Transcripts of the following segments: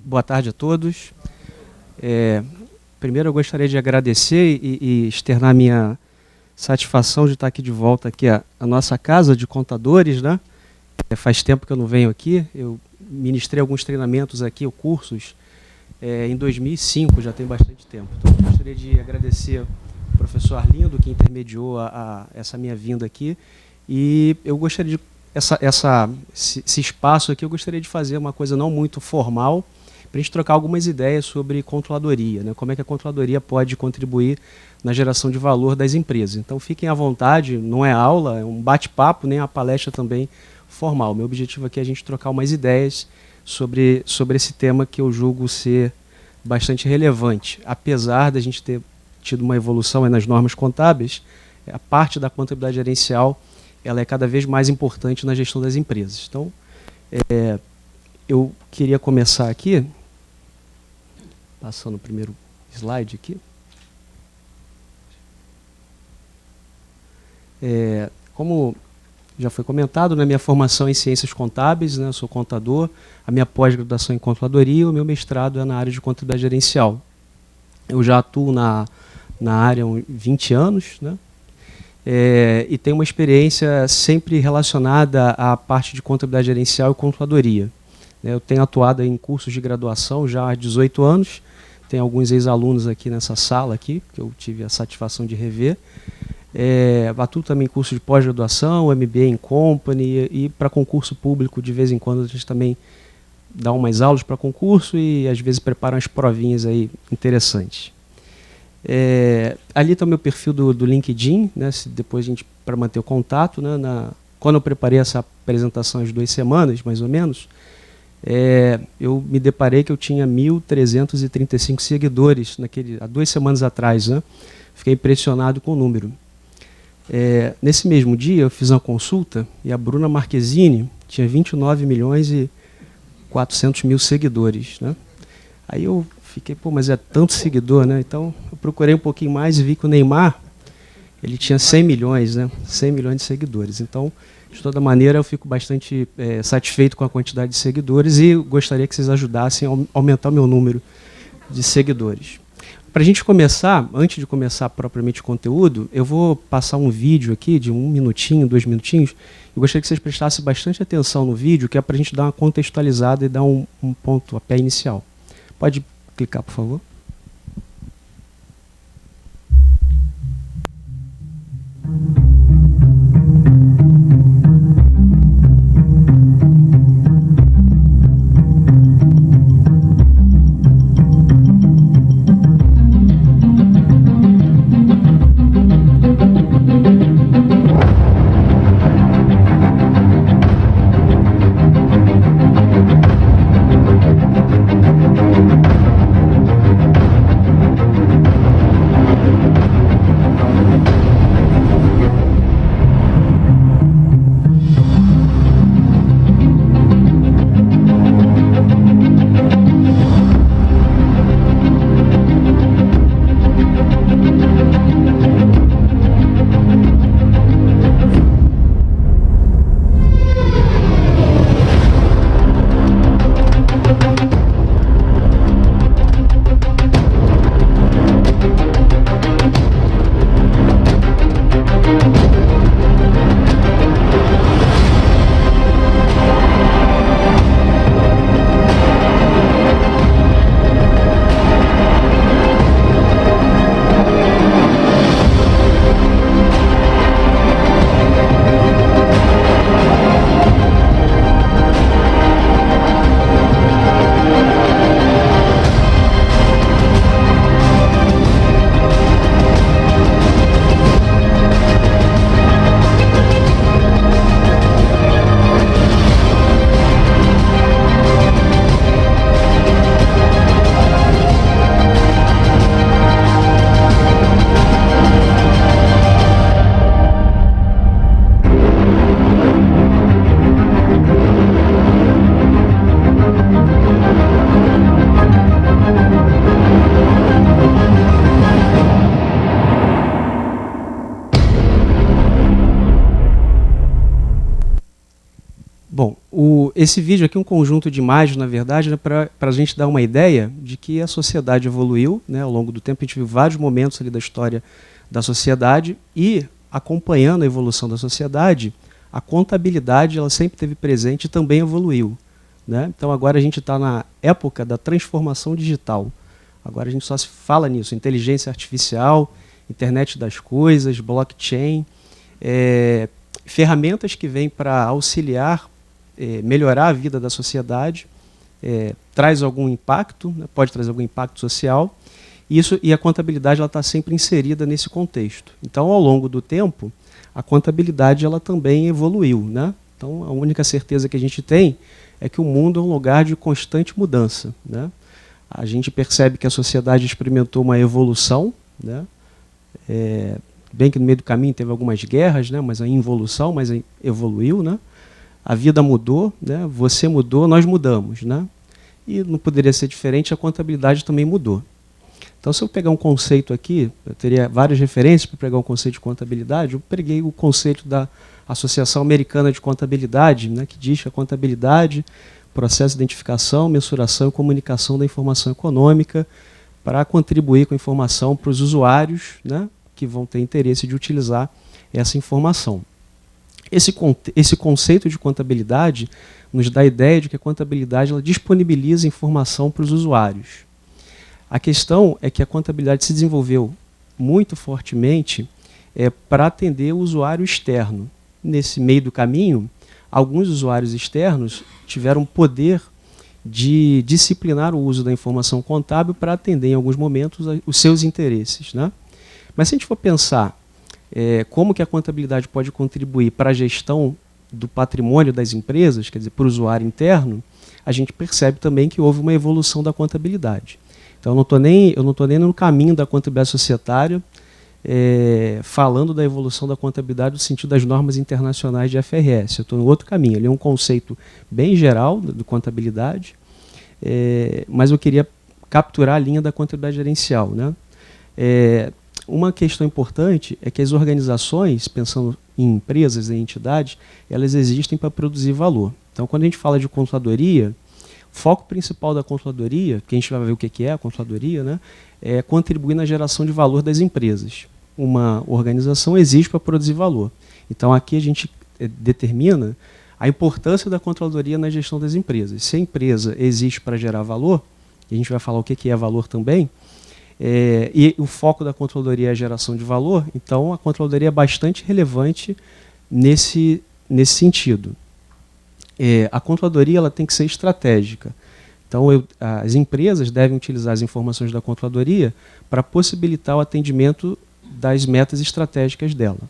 Boa tarde a todos. Primeiro eu gostaria de agradecer e externar minha satisfação de estar aqui de volta aqui à nossa casa de contadores, né? Faz tempo que eu não venho aqui. Eu ministrei alguns treinamentos aqui, ou cursos, em 2005, já tem bastante tempo. Então eu gostaria de agradecer ao professor Arlindo, que intermediou essa minha vinda aqui. E eu gostaria de esse espaço aqui, eu gostaria de fazer uma coisa não muito formal, para a gente trocar algumas ideias sobre controladoria, né? Como é que a controladoria pode contribuir na geração de valor das empresas. Então fiquem à vontade, não é aula, é um bate-papo, nem uma palestra também formal. Meu objetivo aqui é a gente trocar umas ideias sobre esse tema que eu julgo ser bastante relevante. Apesar da gente ter tido uma evolução nas normas contábeis, a parte da contabilidade gerencial ela é cada vez mais importante na gestão das empresas. Então, eu queria começar aqui, passando o primeiro slide aqui. Como já foi comentado, né, minha formação é em ciências contábeis, né, eu sou contador, a minha pós-graduação é em controladoria, o meu mestrado é na área de contabilidade gerencial. Eu já atuo na área há 20 anos, né, e tenho uma experiência sempre relacionada à parte de contabilidade gerencial e controladoria. Eu tenho atuado em cursos de graduação já há 18 anos, tem alguns ex-alunos aqui nessa sala, aqui, que eu tive a satisfação de rever. Atuo também em curso de pós-graduação, MBA em Company, e para concurso público, de vez em quando, a gente também dá umas aulas para concurso e às vezes prepara umas provinhas aí interessantes. Ali está o meu perfil do LinkedIn, né, depois a gente, para manter o contato, né, quando eu preparei essa apresentação às 2 semanas, mais ou menos, eu me deparei que eu tinha 1.335 seguidores há 2 semanas atrás, né? Fiquei impressionado com o número. Nesse mesmo dia eu fiz uma consulta e a Bruna Marquezine tinha 29 milhões e 400 mil seguidores, né? Aí eu fiquei, mas é tanto seguidor, né? Então eu procurei um pouquinho mais e vi que o Neymar, ele tinha 100 milhões, né? 100 milhões de seguidores. Então, de toda maneira, eu fico bastante satisfeito com a quantidade de seguidores e gostaria que vocês ajudassem a aumentar o meu número de seguidores. Para a gente começar, antes de começar propriamente o conteúdo, eu vou passar um vídeo aqui de 1 minutinho, 2 minutinhos. Eu gostaria que vocês prestassem bastante atenção no vídeo, que é para a gente dar uma contextualizada e dar um pontapé inicial. Pode clicar, por favor. Bom, esse vídeo aqui é um conjunto de imagens, na verdade, né, para a gente dar uma ideia de que a sociedade evoluiu, né, ao longo do tempo. A gente viu vários momentos ali da história da sociedade e, acompanhando a evolução da sociedade, a contabilidade ela sempre esteve presente e também evoluiu, né? Então agora a gente está na época da transformação digital. Agora a gente só se fala nisso, inteligência artificial, internet das coisas, blockchain, ferramentas que vêm para auxiliar, melhorar a vida da sociedade, traz algum impacto, né, pode trazer algum impacto social, e a contabilidade está sempre inserida nesse contexto. Então, ao longo do tempo, a contabilidade ela também evoluiu, né? Então, a única certeza que a gente tem é que o mundo é um lugar de constante mudança, né? A gente percebe que a sociedade experimentou uma evolução, né? Bem que no meio do caminho teve algumas guerras, né? Mas a involução, mas evoluiu, né? A vida mudou, né? Você mudou, nós mudamos, né? E não poderia ser diferente, a contabilidade também mudou. Então, se eu pegar um conceito aqui, eu teria várias referências para pegar um conceito de contabilidade. Eu peguei o conceito da Associação Americana de Contabilidade, né, que diz que a contabilidade, processo de identificação, mensuração e comunicação da informação econômica para contribuir com a informação para os usuários, né, que vão ter interesse de utilizar essa informação. Esse conceito de contabilidade nos dá a ideia de que a contabilidade ela disponibiliza informação para os usuários. A questão é que a contabilidade se desenvolveu muito fortemente para atender o usuário externo. Nesse meio do caminho, alguns usuários externos tiveram poder de disciplinar o uso da informação contábil para atender, em alguns momentos, os seus interesses, né? Mas se a gente for pensar como que a contabilidade pode contribuir para a gestão do patrimônio das empresas, quer dizer, para o usuário interno, a gente percebe também que houve uma evolução da contabilidade. Então, eu não estou nem no caminho da contabilidade societária, falando da evolução da contabilidade no sentido das normas internacionais de FRS. Eu estou no outro caminho. Ali é um conceito bem geral de contabilidade, mas eu queria capturar a linha da contabilidade gerencial, né? Uma questão importante é que as organizações, pensando em empresas, em entidades, elas existem para produzir valor. Então, quando a gente fala de contadoria, o foco principal da controladoria, que a gente vai ver o que é a controladoria, né, é contribuir na geração de valor das empresas. Uma organização existe para produzir valor. Então, aqui a gente determina a importância da controladoria na gestão das empresas. Se a empresa existe para gerar valor, e a gente vai falar o que é valor também, e o foco da controladoria é a geração de valor, então a controladoria é bastante relevante nesse sentido. A controladoria ela tem que ser estratégica. Então, as empresas devem utilizar as informações da controladoria para possibilitar o atendimento das metas estratégicas dela.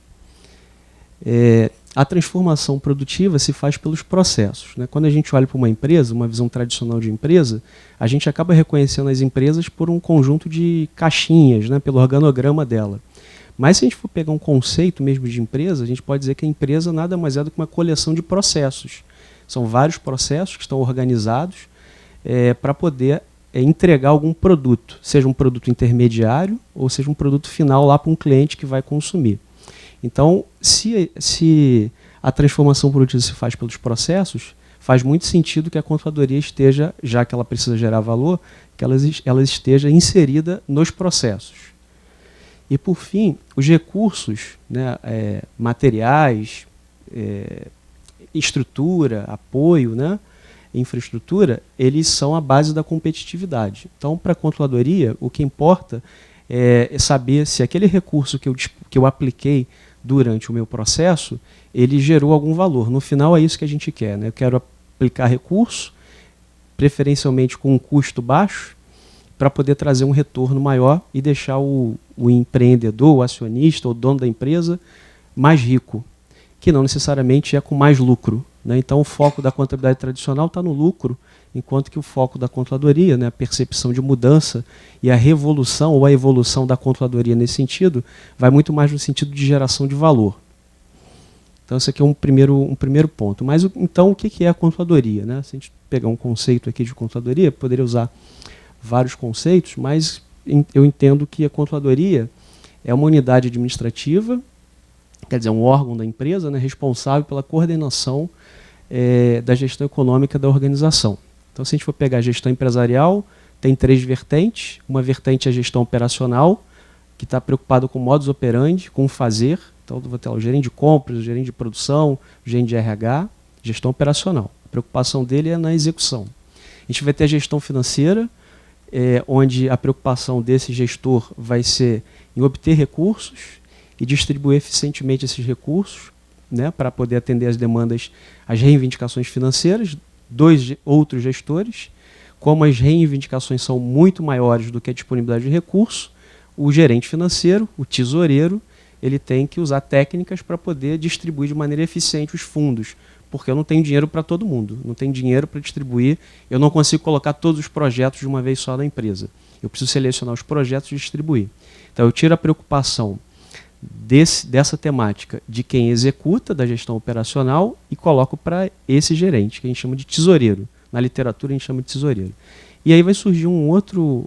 A transformação produtiva se faz pelos processos, né? Quando a gente olha para uma empresa, uma visão tradicional de empresa, a gente acaba reconhecendo as empresas por um conjunto de caixinhas, né? Pelo organograma dela. Mas se a gente for pegar um conceito mesmo de empresa, a gente pode dizer que a empresa nada mais é do que uma coleção de processos. São vários processos que estão organizados para poder entregar algum produto, seja um produto intermediário ou seja um produto final lá para um cliente que vai consumir. Então, se a transformação produtiva se faz pelos processos, faz muito sentido que a controladoria esteja, já que ela precisa gerar valor, que ela esteja inserida nos processos. E, por fim, os recursos, né, materiais, estrutura, apoio, né, infraestrutura, eles são a base da competitividade. Então, para a controladoria, o que importa é saber se aquele recurso que eu apliquei durante o meu processo, ele gerou algum valor. No final, é isso que a gente quer, né? Eu quero aplicar recurso, preferencialmente com um custo baixo, para poder trazer um retorno maior e deixar o empreendedor, o acionista, o dono da empresa mais rico, que não necessariamente é com mais lucro, né? Então, o foco da contabilidade tradicional está no lucro, enquanto que o foco da controladoria, né, a percepção de mudança e a revolução ou a evolução da controladoria nesse sentido, vai muito mais no sentido de geração de valor. Então, esse aqui é um primeiro ponto. Mas, então, o que é a controladoria, né? Se a gente pegar um conceito aqui de controladoria, poderia usar vários conceitos, mas eu entendo que a controladoria é uma unidade administrativa, quer dizer, um órgão da empresa, né, responsável pela coordenação da gestão econômica da organização. Então, se a gente for pegar a gestão empresarial, tem 3 vertentes. Uma vertente é a gestão operacional, que está preocupado com modus operandi, com o fazer. Então, vou ter lá o gerente de compras, o gerente de produção, o gerente de RH, gestão operacional. A preocupação dele é na execução. A gente vai ter a gestão financeira, onde a preocupação desse gestor vai ser em obter recursos e distribuir eficientemente esses recursos, né, para poder atender as demandas, as reivindicações financeiras dos outros gestores. Como as reivindicações são muito maiores do que a disponibilidade de recurso, o gerente financeiro, o tesoureiro, ele tem que usar técnicas para poder distribuir de maneira eficiente os fundos, porque eu não tenho dinheiro para todo mundo, não tenho dinheiro para distribuir, eu não consigo colocar todos os projetos de uma vez só na empresa. Eu preciso selecionar os projetos e distribuir. Então eu tiro a preocupação dessa temática de quem executa, da gestão operacional, e coloco para esse gerente, que a gente chama de tesoureiro. Na literatura a gente chama de tesoureiro. E aí vai surgir um outro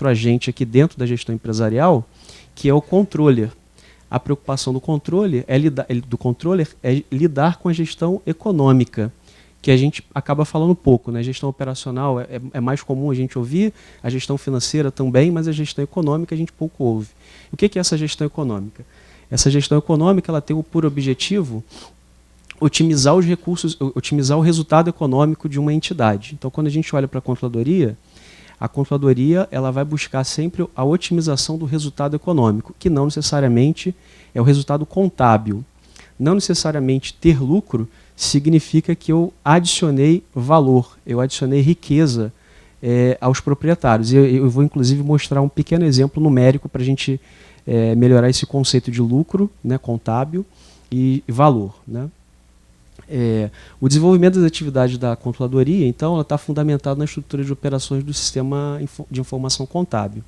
agente aqui dentro da gestão empresarial, que é o controller. A preocupação do controller é lidar com a gestão econômica, que a gente acaba falando pouco, né? A gestão operacional é mais comum a gente ouvir, a gestão financeira também, mas a gestão econômica a gente pouco ouve. O que é essa gestão econômica? Essa gestão econômica ela tem por objetivo otimizar os recursos, otimizar o resultado econômico de uma entidade. Então, quando a gente olha para a controladoria ela vai buscar sempre a otimização do resultado econômico, que não necessariamente é o resultado contábil. Não necessariamente ter lucro significa que eu adicionei valor, eu adicionei riqueza aos proprietários. Eu vou, inclusive, mostrar um pequeno exemplo numérico para a gente melhorar esse conceito de lucro, né, contábil, e valor, né? O desenvolvimento das atividades da controladoria, então, ela está fundamentada na estrutura de operações do sistema de informação contábil.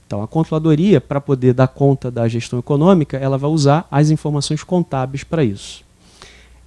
Então, a controladoria, para poder dar conta da gestão econômica, ela vai usar as informações contábeis para isso.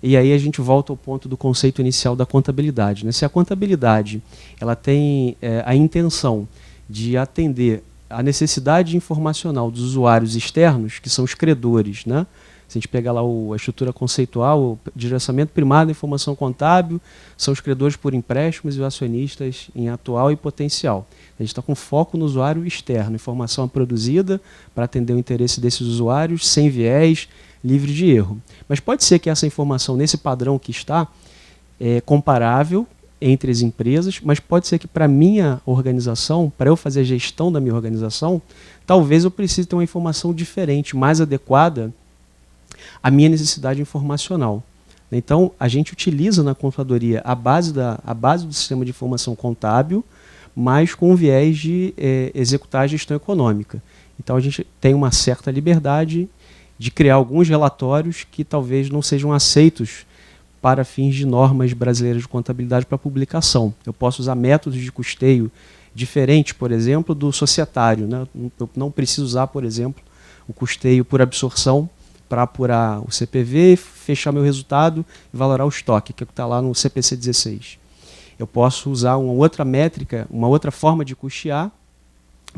E aí a gente volta ao ponto do conceito inicial da contabilidade, né? Se a contabilidade ela tem a intenção de atender a necessidade informacional dos usuários externos, que são os credores, né? Se a gente pegar lá a estrutura conceitual, o direcionamento primário da informação contábil, são os credores por empréstimos e os acionistas em atual e potencial. A gente está com foco no usuário externo, informação produzida para atender o interesse desses usuários, sem viés, livre de erro. Mas pode ser que essa informação, nesse padrão que está, comparável entre as empresas, mas pode ser que para a minha organização, para eu fazer a gestão da minha organização, talvez eu precise ter uma informação diferente, mais adequada à minha necessidade informacional. Então, a gente utiliza na contadoria a base do sistema de informação contábil, mas com o viés de executar a gestão econômica. Então, a gente tem uma certa liberdade de criar alguns relatórios que talvez não sejam aceitos para fins de normas brasileiras de contabilidade para publicação. Eu posso usar métodos de custeio diferentes, por exemplo, do societário, né? Eu não preciso usar, por exemplo, o custeio por absorção para apurar o CPV, fechar meu resultado e valorar o estoque, que está lá no CPC 16. Eu posso usar uma outra métrica, uma outra forma de custear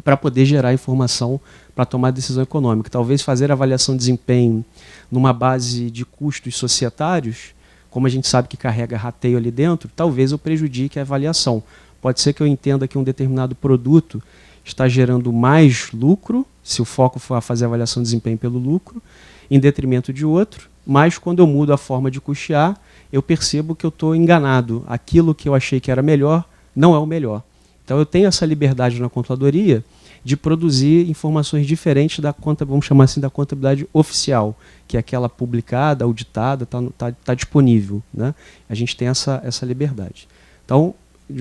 para poder gerar informação para tomar decisão econômica. Talvez fazer avaliação de desempenho numa base de custos societários, como a gente sabe que carrega rateio ali dentro, talvez eu prejudique a avaliação. Pode ser que eu entenda que um determinado produto está gerando mais lucro, se o foco for a fazer avaliação de desempenho pelo lucro, em detrimento de outro, mas quando eu mudo a forma de custear, eu percebo que eu estou enganado. Aquilo que eu achei que era melhor, não é o melhor. Então eu tenho essa liberdade na contadoria de produzir informações diferentes da vamos chamar assim, da contabilidade oficial, que é aquela publicada, auditada, tá disponível, né? A gente tem essa liberdade. Então,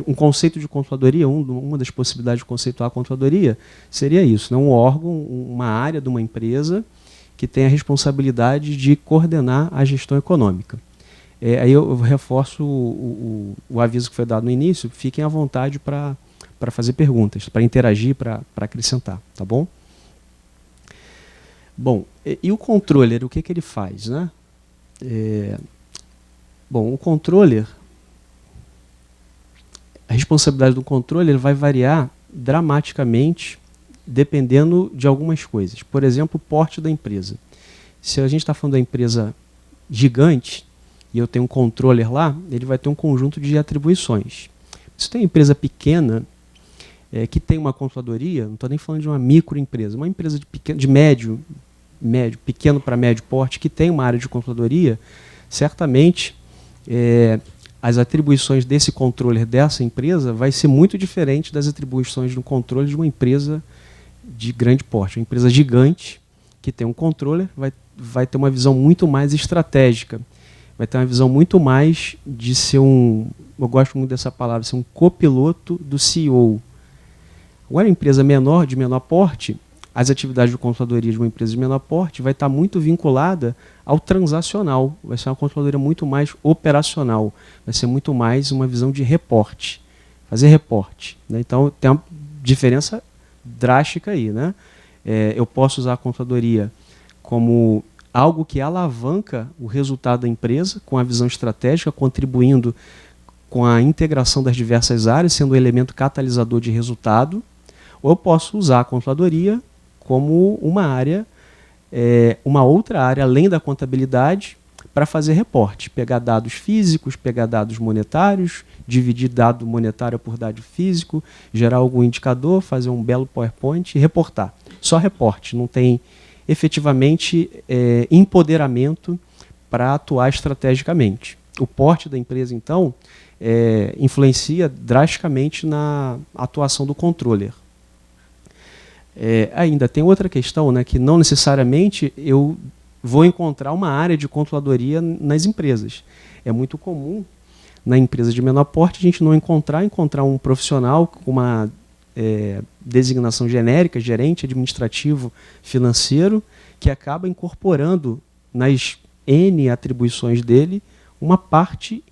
um conceito de controladoria, uma das possibilidades de conceituar a controladoria seria isso, né? Um órgão, uma área de uma empresa que tem a responsabilidade de coordenar a gestão econômica. Aí eu reforço o aviso que foi dado no início, fiquem à vontade para fazer perguntas, para interagir, para acrescentar, tá bom? Bom, e o controller, o que ele faz, né? Bom, o controller, a responsabilidade do controller vai variar dramaticamente dependendo de algumas coisas. Por exemplo, o porte da empresa. Se a gente está falando da empresa gigante, e eu tenho um controller lá, ele vai ter um conjunto de atribuições. Se tem uma empresa pequena, que tem uma controladoria, não estou nem falando de uma microempresa, uma empresa de médio, pequeno para médio porte, que tem uma área de controladoria, certamente as atribuições desse controller dessa empresa vai ser muito diferente das atribuições do controle de uma empresa de grande porte. Uma empresa gigante que tem um controller vai ter uma visão muito mais estratégica, vai ter uma visão muito mais de ser eu gosto muito dessa palavra, ser um copiloto do CEO. Agora, a empresa de menor porte, as atividades de controladoria de uma empresa de menor porte vai estar muito vinculada ao transacional, vai ser uma controladoria muito mais operacional, vai ser muito mais uma visão de reporte, fazer reporte, né? Então, tem uma diferença drástica aí, né? Eu posso usar a controladoria como algo que alavanca o resultado da empresa, com a visão estratégica, contribuindo com a integração das diversas áreas, sendo um elemento catalisador de resultado, ou eu posso usar a controladoria como uma outra área, além da contabilidade, para fazer reporte, pegar dados físicos, pegar dados monetários, dividir dado monetário por dado físico, gerar algum indicador, fazer um belo PowerPoint e reportar. Só reporte, não tem efetivamente empoderamento para atuar estrategicamente. O porte da empresa, então, influencia drasticamente na atuação do controller. Ainda tem outra questão, né, que não necessariamente eu vou encontrar uma área de controladoria nas empresas. É muito comum, na empresa de menor porte, a gente não encontrar um profissional com uma designação genérica, gerente administrativo financeiro, que acaba incorporando nas N atribuições dele uma parte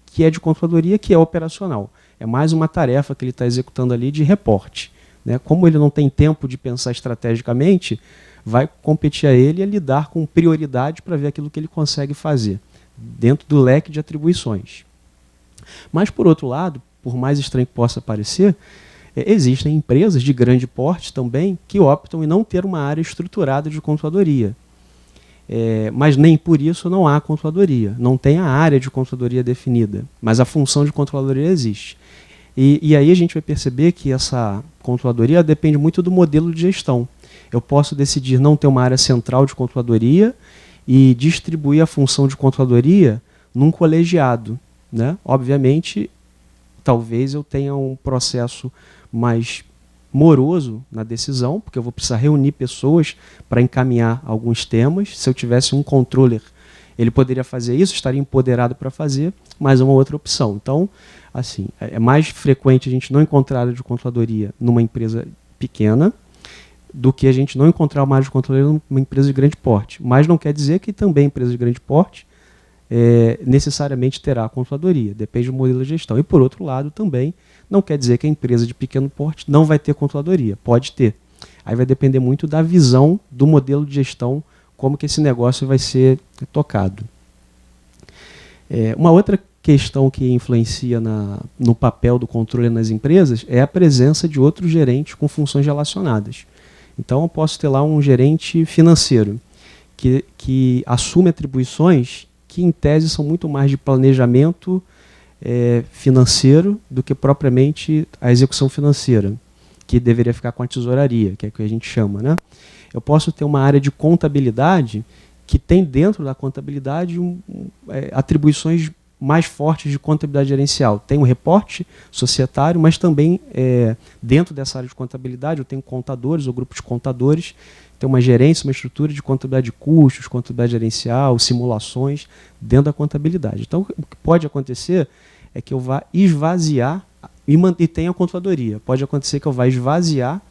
que é de controladoria, que é operacional. É mais uma tarefa que ele está executando ali de reporte, né? Como ele não tem tempo de pensar estrategicamente, vai competir a ele a lidar com prioridade para ver aquilo que ele consegue fazer, dentro do leque de atribuições. Mas, por outro lado, por mais estranho que possa parecer, existem empresas de grande porte também que optam em não ter uma área estruturada de controladoria. Mas nem por isso não há controladoria. Não tem a área de controladoria definida, mas a função de controladoria existe. E aí a gente vai perceber que essa controladoria depende muito do modelo de gestão. Eu posso decidir não ter uma área central de controladoria e distribuir a função de controladoria num colegiado, né? Obviamente, talvez eu tenha um processo mais moroso na decisão, porque eu vou precisar reunir pessoas para encaminhar alguns temas. Se eu tivesse um controller, ele poderia fazer isso, estaria empoderado para fazer, mas é uma outra opção. Então, assim, é mais frequente a gente não encontrar área de controladoria numa empresa pequena do que a gente não encontrar uma área de controladoria numa empresa de grande porte. Mas não quer dizer que também empresa de grande porte necessariamente terá a controladoria, depende do modelo de gestão. E, por outro lado, também não quer dizer que a empresa de pequeno porte não vai ter controladoria, pode ter. Aí vai depender muito da visão do modelo de gestão, como que esse negócio vai ser tocado. Uma outra questão que influencia no papel do controle nas empresas é a presença de outros gerentes com funções relacionadas. Então, eu posso ter lá um gerente financeiro que assume atribuições que, em tese, são muito mais de planejamento financeiro do que propriamente a execução financeira, que deveria ficar com a tesouraria, que é o que a gente chama, né? Eu posso ter uma área de contabilidade que tem dentro da contabilidade atribuições mais fortes de contabilidade gerencial. Tem um reporte societário, mas também dentro dessa área de contabilidade eu tenho contadores ou grupo de contadores, tem uma gerência, uma estrutura de contabilidade de custos, contabilidade gerencial, simulações dentro da contabilidade. Então, o que pode acontecer é que eu vá esvaziar e tenha a controladoria. Pode acontecer que eu vá esvaziar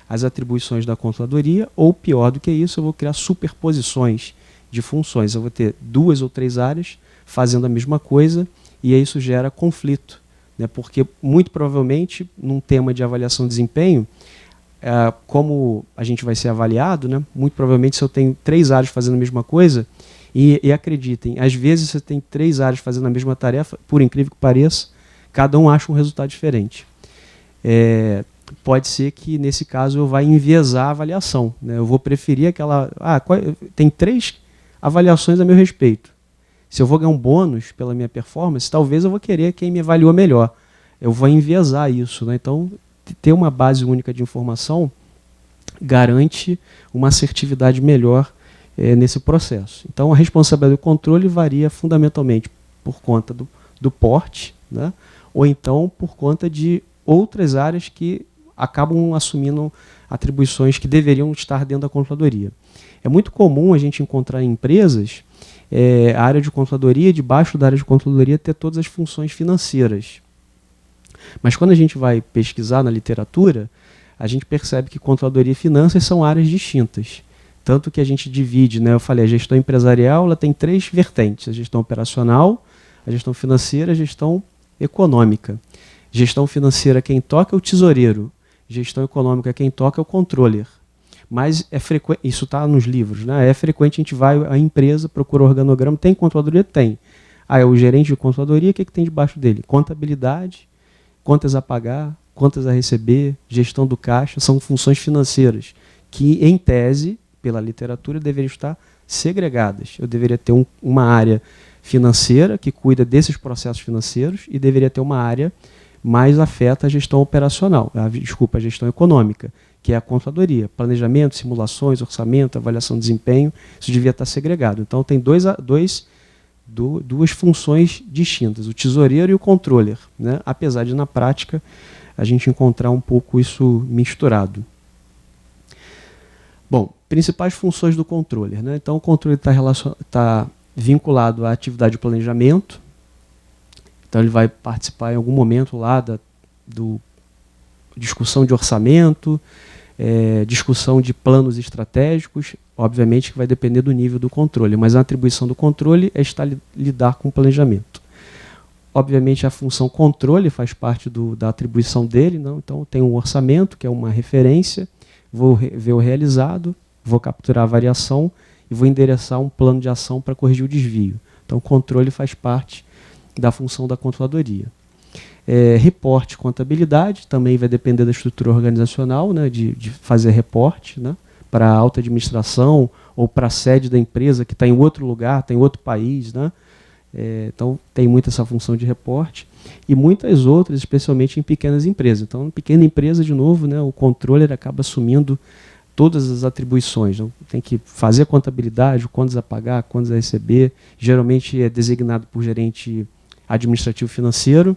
as atribuições da controladoria, ou pior do que isso, eu vou criar superposições de funções. Eu vou ter 2 ou 3 áreas fazendo a mesma coisa, e aí isso gera conflito, né? Porque, muito provavelmente, num tema de avaliação de desempenho, como a gente vai ser avaliado, né? Muito provavelmente, se eu tenho 3 áreas fazendo a mesma coisa, e acreditem, às vezes você tem 3 áreas fazendo a mesma tarefa, por incrível que pareça, cada um acha um resultado diferente. Pode ser que, nesse caso, eu vá enviesar a avaliação, né? Eu vou preferir aquela... tem 3 avaliações a meu respeito. Se eu vou ganhar um bônus pela minha performance, talvez eu vou querer quem me avaliou melhor. Eu vou enviesar isso, né? Então, ter uma base única de informação garante uma assertividade melhor nesse processo. Então, a responsabilidade do controle varia fundamentalmente por conta do porte, né? Ou então por conta de outras áreas que acabam assumindo atribuições que deveriam estar dentro da controladoria. É muito comum a gente encontrar em empresas a área de controladoria, debaixo da área de controladoria, ter todas as funções financeiras. Mas quando a gente vai pesquisar na literatura, a gente percebe que controladoria e finanças são áreas distintas. Tanto que a gente divide, né, eu falei, a gestão empresarial ela tem 3 vertentes: a gestão operacional, a gestão financeira, a gestão econômica. Gestão financeira quem toca é o tesoureiro, gestão econômica quem toca é o controller. Mas é frequente, isso está nos livros, né? É frequente a gente vai à empresa, procura o organograma, tem controladoria? Tem. É o gerente de controladoria, o que tem debaixo dele? Contabilidade, contas a pagar, contas a receber, gestão do caixa, são funções financeiras que, em tese, pela literatura, deveriam estar segregadas. Eu deveria ter uma área financeira que cuida desses processos financeiros e deveria ter uma área mais afeta a gestão operacional, a gestão econômica, que é a contadoria, planejamento, simulações, orçamento, avaliação de desempenho, isso devia estar segregado. Então tem duas funções distintas, o tesoureiro e o controller, né? Apesar de na prática a gente encontrar um pouco isso misturado. Bom, principais funções do controller, né? Então o controller está vinculado à atividade de planejamento. Então ele vai participar em algum momento lá da discussão de orçamento, discussão de planos estratégicos, obviamente que vai depender do nível do controle, mas a atribuição do controle é lidar com o planejamento. Obviamente a função controle faz parte da atribuição dele, não? Então tem um orçamento, que é uma referência, vou ver o realizado, vou capturar a variação e vou endereçar um plano de ação para corrigir o desvio. Então o controle faz parte da função da controladoria. Reporte e contabilidade também vai depender da estrutura organizacional, né, de fazer reporte, né, para a alta administração ou para a sede da empresa que está em outro lugar, está em outro país, né? Então tem muito essa função de reporte e muitas outras, especialmente em pequenas empresas. Então, em pequena empresa, de novo, né, o controller acaba assumindo todas as atribuições. Então, tem que fazer a contabilidade, contas a pagar, contas a receber. Geralmente é designado por gerente administrativo financeiro,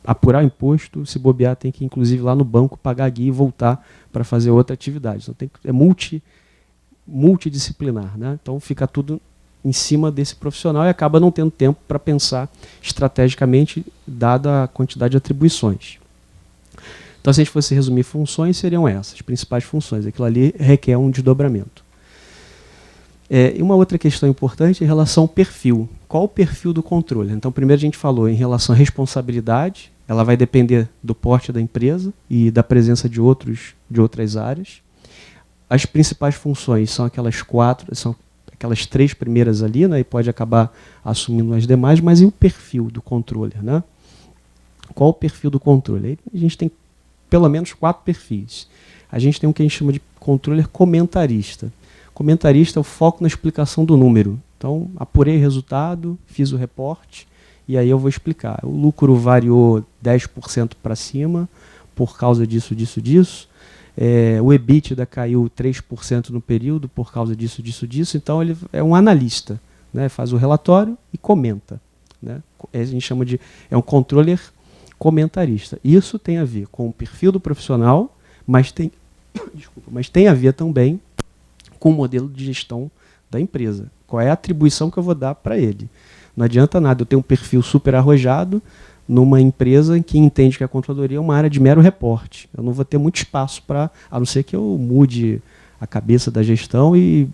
apurar o imposto, se bobear, tem que inclusive lá no banco pagar a guia e voltar para fazer outra atividade. Então é multidisciplinar, né? Então fica tudo em cima desse profissional e acaba não tendo tempo para pensar estrategicamente, dada a quantidade de atribuições. Então, se a gente fosse resumir funções, seriam essas, principais funções. Aquilo ali requer um desdobramento. E uma outra questão importante é em relação ao perfil. Qual o perfil do controle? Então, primeiro a gente falou em relação à responsabilidade, ela vai depender do porte da empresa e da presença de outras áreas. As principais funções são aquelas 3 primeiras ali, né, e pode acabar assumindo as demais, mas e o perfil do controller, né? Qual o perfil do controller? Aí a gente tem pelo menos 4 perfis. A gente tem o que a gente chama de controller comentarista. Comentarista é o foco na explicação do número. Então, apurei o resultado, fiz o reporte, e aí eu vou explicar. O lucro variou 10% para cima, por causa disso. O EBITDA caiu 3% no período, por causa disso. Então, ele é um analista, né? Faz o relatório e comenta, né? A gente chama de... é um controller comentarista. Isso tem a ver com o perfil do profissional, mas tem a ver também com o modelo de gestão da empresa. Qual é a atribuição que eu vou dar para ele? Não adianta nada eu ter um perfil super arrojado numa empresa que entende que a controladoria é uma área de mero reporte. Eu não vou ter muito espaço para, a não ser que eu mude a cabeça da gestão e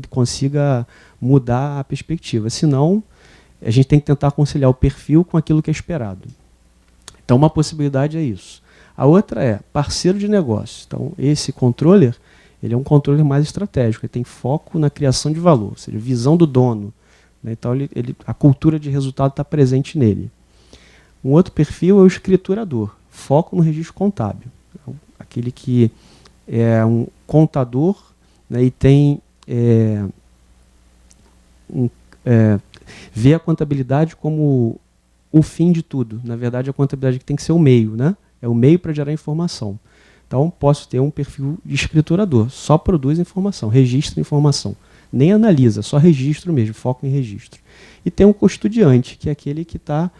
consiga mudar a perspectiva. Senão, a gente tem que tentar conciliar o perfil com aquilo que é esperado. Então, uma possibilidade é isso. A outra é parceiro de negócio. Então, esse controller, ele é um controller mais estratégico, ele tem foco na criação de valor, ou seja, visão do dono, né? Então, a cultura de resultado está presente nele. Um outro perfil é o escriturador, foco no registro contábil. Então, aquele que é um contador, né, e tem vê a contabilidade como o fim de tudo. Na verdade, a contabilidade tem que ser o meio, né? É o meio para gerar informação. Então, posso ter um perfil de escriturador, só produz informação, registra informação. Nem analisa, só registro mesmo, foco em registro. E tem um custodiante, que é aquele que está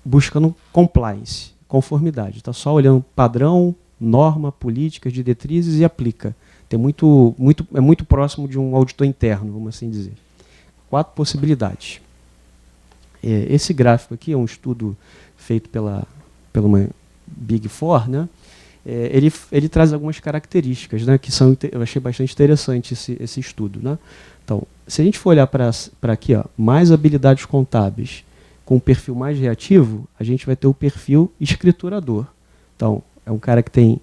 buscando compliance, conformidade. Está só olhando padrão, norma, políticas, diretrizes e aplica. É muito próximo de um auditor interno, vamos assim dizer. 4 possibilidades. Esse gráfico aqui é um estudo feito pela uma Big Four, né? Ele traz algumas características, né, que eu achei bastante interessante esse estudo, né? Então, se a gente for olhar para aqui, ó, mais habilidades contábeis com um perfil mais reativo, a gente vai ter o perfil escriturador. Então, é um cara que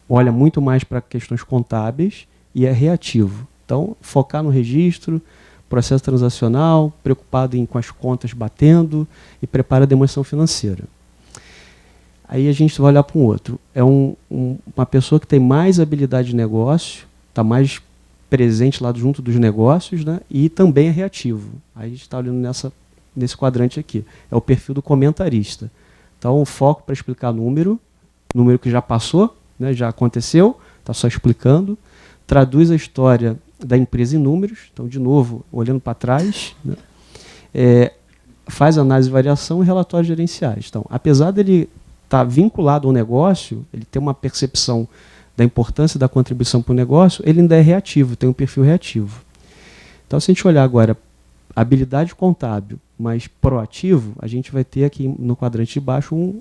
olha muito mais para questões contábeis e é reativo. Então, focar no registro, processo transacional, preocupado com as contas batendo e prepara a demonstração financeira. Aí a gente vai olhar para um outro. É uma pessoa que tem mais habilidade de negócio, está mais presente lá junto dos negócios, né, e também é reativo. Aí a gente está olhando nesse quadrante aqui. É o perfil do comentarista. Então, o foco para explicar número que já passou, né, já aconteceu, está só explicando. Traduz a história da empresa em números. Então, de novo, olhando para trás, né, faz análise de variação e relatórios gerenciais. Então, apesar dele estar vinculado ao negócio, ele tem uma percepção da importância da contribuição para o negócio, ele ainda é reativo, tem um perfil reativo. Então, se a gente olhar agora habilidade contábil mais proativo, a gente vai ter aqui no quadrante de baixo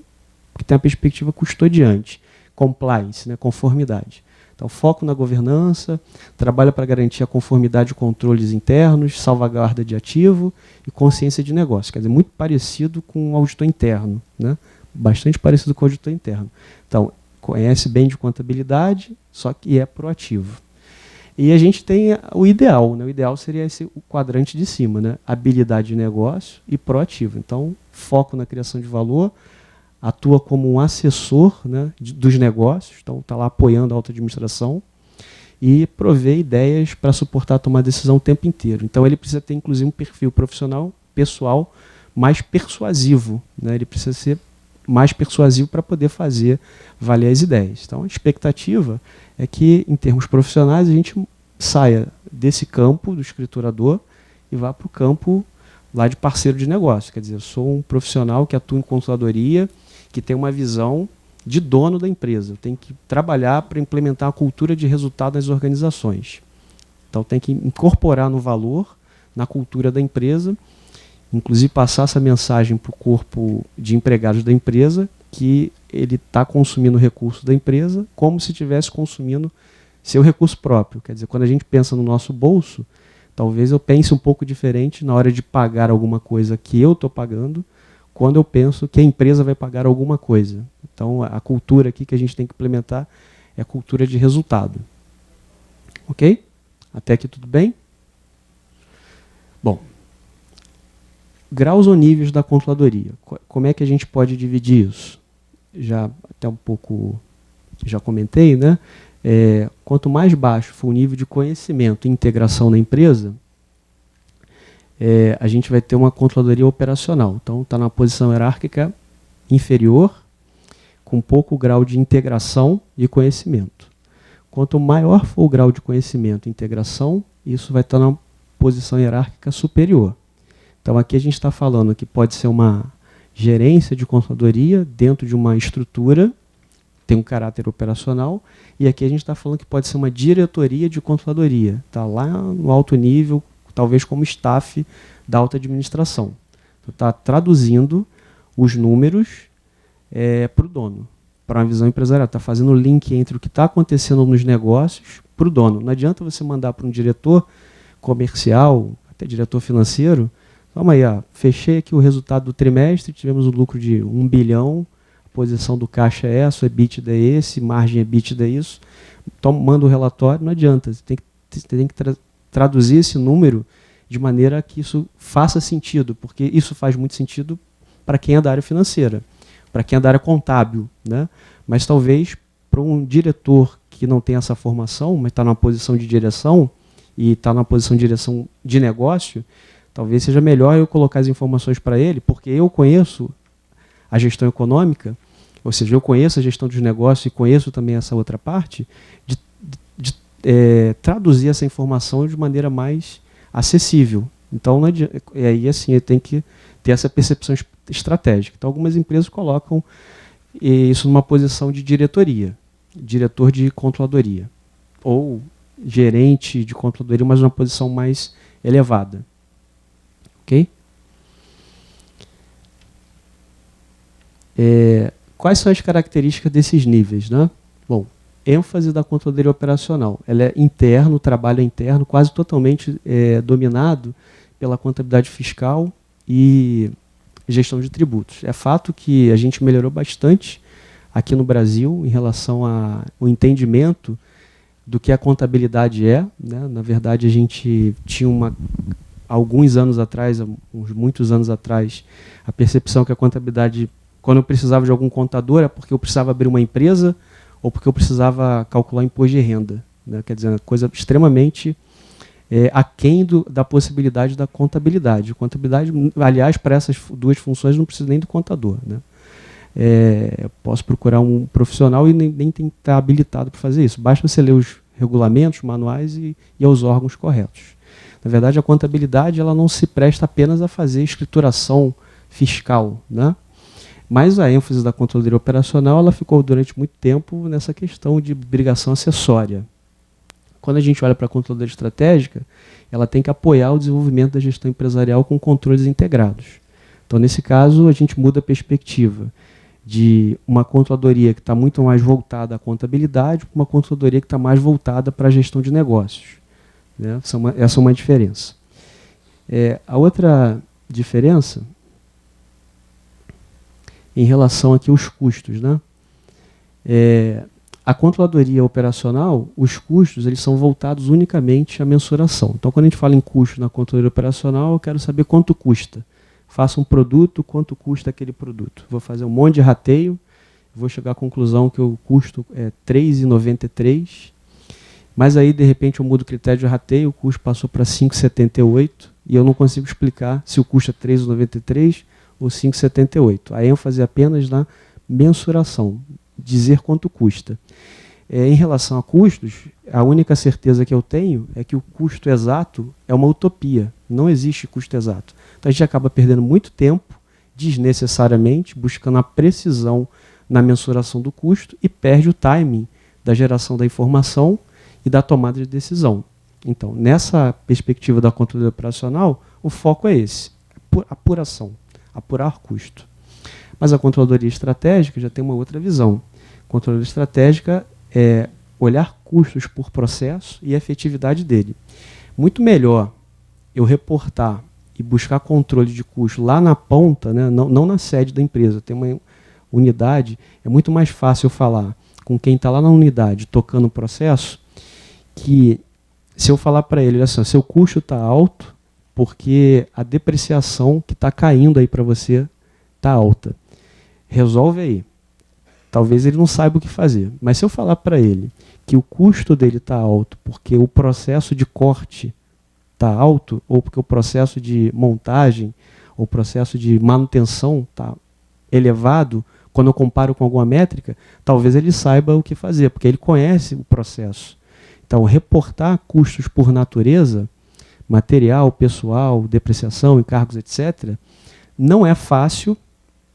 que tem a perspectiva custodiante, compliance, né, conformidade. Então, foco na governança, trabalha para garantir a conformidade de controles internos, salvaguarda de ativo e consciência de negócio. Quer dizer, muito parecido com o auditor interno, né? Bastante parecido com o auditor interno. Então, conhece bem de contabilidade, só que é proativo. E a gente tem o ideal, né? O ideal seria o quadrante de cima, né? Habilidade de negócio e proativo. Então, foco na criação de valor, atua como um assessor, né, dos negócios, então está lá apoiando a auto-administração e provê ideias para suportar a tomar decisão o tempo inteiro. Então ele precisa ter, inclusive, um perfil profissional, pessoal, mais persuasivo, né? Ele precisa ser mais persuasivo para poder fazer valer as ideias. Então a expectativa é que, em termos profissionais, a gente saia desse campo do escriturador e vá para o campo lá de parceiro de negócio. Quer dizer, eu sou um profissional que atua em controladoria, que tem uma visão de dono da empresa. Eu tenho que trabalhar para implementar a cultura de resultado nas organizações. Então, tem que incorporar no valor, na cultura da empresa, inclusive passar essa mensagem para o corpo de empregados da empresa, que ele está consumindo o recurso da empresa como se estivesse consumindo seu recurso próprio. Quer dizer, quando a gente pensa no nosso bolso, talvez eu pense um pouco diferente na hora de pagar alguma coisa que eu estou pagando, quando eu penso que a empresa vai pagar alguma coisa. Então, a cultura aqui que a gente tem que implementar é a cultura de resultado. Ok? Até aqui tudo bem? Bom, graus ou níveis da controladoria. Como é que a gente pode dividir isso? Já até um pouco já comentei, né? Quanto mais baixo for o nível de conhecimento e integração na empresa, a gente vai ter uma controladoria operacional. Então, está na posição hierárquica inferior, com pouco grau de integração e conhecimento. Quanto maior for o grau de conhecimento e integração, isso vai estar na posição hierárquica superior. Então, aqui a gente está falando que pode ser uma gerência de controladoria dentro de uma estrutura, tem um caráter operacional, e aqui a gente está falando que pode ser uma diretoria de controladoria, está lá no alto nível, talvez como staff da alta administração. Então, está traduzindo os números para o dono, para uma visão empresarial. Está fazendo o link entre o que está acontecendo nos negócios para o dono. Não adianta você mandar para um diretor comercial, até diretor financeiro, vamos aí, ó, fechei aqui o resultado do trimestre, tivemos um lucro de 1 bilhão, a posição do caixa é essa, o EBITDA é esse, margem EBITDA é isso. Então, manda o relatório, não adianta, você tem que traduzir esse número de maneira que isso faça sentido, porque isso faz muito sentido para quem é da área financeira, para quem é da área contábil, né? Mas talvez para um diretor que não tem essa formação, mas está numa posição de direção, e está na posição de direção de negócio, talvez seja melhor eu colocar as informações para ele, porque eu conheço a gestão econômica, ou seja, eu conheço a gestão dos negócios e conheço também essa outra parte, de traduzir essa informação de maneira mais acessível. Então, aí assim, ele tem que ter essa percepção estratégica. Então, algumas empresas colocam isso numa posição de diretoria, diretor de controladoria, ou gerente de controladoria, mas numa posição mais elevada. Ok? Quais são as características desses níveis, né? Bom, ênfase da controladoria operacional. Ela é interno, o trabalho é interno, quase totalmente dominado pela contabilidade fiscal e gestão de tributos. É fato que a gente melhorou bastante aqui no Brasil em relação ao entendimento do que a contabilidade é, né? Na verdade, a gente tinha alguns anos atrás, muitos anos atrás, a percepção que a contabilidade, quando eu precisava de algum contador, é porque eu precisava abrir uma empresa ou porque eu precisava calcular imposto de renda, né? Quer dizer, uma coisa extremamente aquém da possibilidade da contabilidade. Contabilidade, aliás, para essas duas funções não precisa nem do contador, né? Eu posso procurar um profissional e nem tem que estar habilitado para fazer isso. Basta você ler os regulamentos, manuais e aos órgãos corretos. Na verdade, a contabilidade ela não se presta apenas a fazer escrituração fiscal, né? Mas a ênfase da controladoria operacional ela ficou durante muito tempo nessa questão de obrigação acessória. Quando a gente olha para a controladoria estratégica, ela tem que apoiar o desenvolvimento da gestão empresarial com controles integrados. Então, nesse caso, a gente muda a perspectiva de uma controladoria que está muito mais voltada à contabilidade para uma controladoria que está mais voltada para a gestão de negócios, né? Essa é uma diferença. A outra diferença, em relação aqui aos custos, né? A controladoria operacional, os custos eles são voltados unicamente à mensuração. Então, quando a gente fala em custo na controladoria operacional, eu quero saber quanto custa. Faço um produto, quanto custa aquele produto. Vou fazer um monte de rateio, vou chegar à conclusão que o custo é R$ 3,93, mas aí, de repente, eu mudo o critério de rateio, o custo passou para R$ 5,78, e eu não consigo explicar se o custo é R$ 3,93 ou R$ 5,78. A ênfase é apenas na mensuração, dizer quanto custa. Em relação a custos, a única certeza que eu tenho é que o custo exato é uma utopia. Não existe custo exato. Então a gente acaba perdendo muito tempo, desnecessariamente, buscando a precisão na mensuração do custo e perde o timing da geração da informação e da tomada de decisão. Então, nessa perspectiva da controladoria operacional, o foco é esse, apuração, apurar custo. Mas a controladoria estratégica já tem uma outra visão. A controladoria estratégica é olhar custos por processo e a efetividade dele. Muito melhor eu reportar e buscar controle de custo lá na ponta, né, não na sede da empresa. Tem uma unidade, é muito mais fácil eu falar com quem está lá na unidade tocando o processo, que se eu falar para ele, olha só, seu custo está alto porque a depreciação que está caindo aí para você está alta. Resolve aí. Talvez ele não saiba o que fazer. Mas se eu falar para ele que o custo dele está alto porque o processo de corte está alto, ou porque o processo de montagem, ou o processo de manutenção está elevado, quando eu comparo com alguma métrica, talvez ele saiba o que fazer, porque ele conhece o processo. Então, reportar custos por natureza, material, pessoal, depreciação, encargos, etc., não é fácil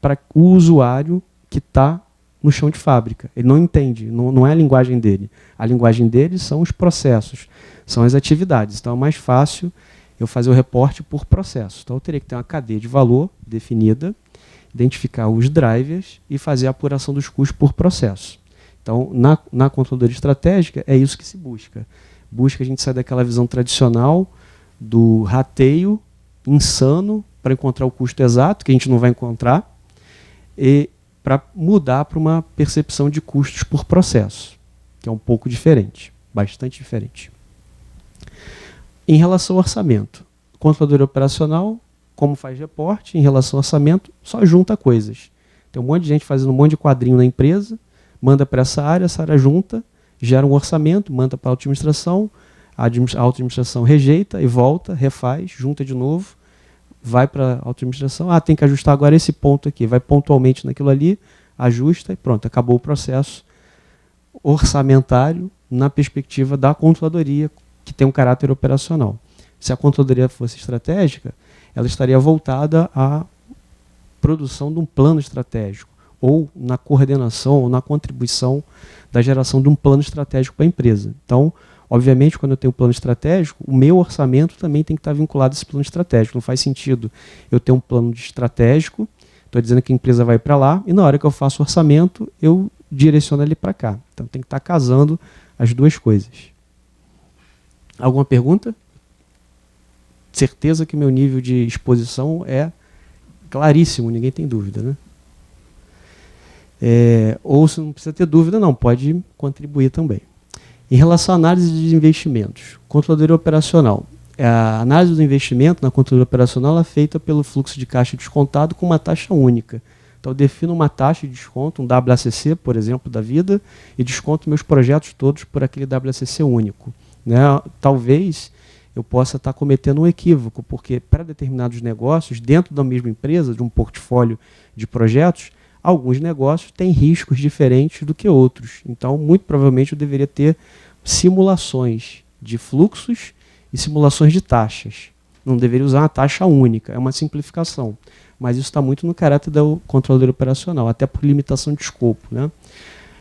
para o usuário que está no chão de fábrica. Ele não entende, não é a linguagem dele. A linguagem dele são os processos, são as atividades. Então é mais fácil eu fazer o reporte por processo. Então eu teria que ter uma cadeia de valor definida, identificar os drivers e fazer a apuração dos custos por processo. Então, na controladoria estratégica, é isso que se busca. Busca a gente sair daquela visão tradicional do rateio insano para encontrar o custo exato, que a gente não vai encontrar, e para mudar para uma percepção de custos por processo, que é um pouco diferente, bastante diferente. Em relação ao orçamento, controladoria operacional, como faz reporte, em relação ao orçamento, só junta coisas. Tem um monte de gente fazendo um monte de quadrinho na empresa, manda para essa área junta, gera um orçamento, manda para a administração, a auto-administração rejeita e volta, refaz, junta de novo, vai para a auto-administração, tem que ajustar agora esse ponto aqui, vai pontualmente naquilo ali, ajusta e pronto, acabou o processo orçamentário na perspectiva da controladoria, que tem um caráter operacional. Se a controladoria fosse estratégica, ela estaria voltada à produção de um plano estratégico, ou na coordenação, ou na contribuição da geração de um plano estratégico para a empresa. Então, obviamente, quando eu tenho um plano estratégico, o meu orçamento também tem que estar vinculado a esse plano estratégico. Não faz sentido eu ter um plano estratégico, estou dizendo que a empresa vai para lá, e na hora que eu faço o orçamento, eu direciono ele para cá. Então tem que estar casando as duas coisas. Alguma pergunta? Certeza que meu nível de exposição é claríssimo, ninguém tem dúvida, né? Ou se não precisa ter dúvida, não, pode contribuir também. Em relação à análise de investimentos, controladoria operacional. A análise do investimento na controladoria operacional é feita pelo fluxo de caixa descontado com uma taxa única. Então, eu defino uma taxa de desconto, um WACC, por exemplo, da vida, e desconto meus projetos todos por aquele WACC único. Né? Talvez eu possa estar cometendo um equívoco, porque para determinados negócios, dentro da mesma empresa, de um portfólio de projetos, alguns negócios têm riscos diferentes do que outros. Então, muito provavelmente, eu deveria ter simulações de fluxos e simulações de taxas. Não deveria usar uma taxa única, é uma simplificação. Mas isso está muito no caráter da controladoria operacional, até por limitação de escopo. Né?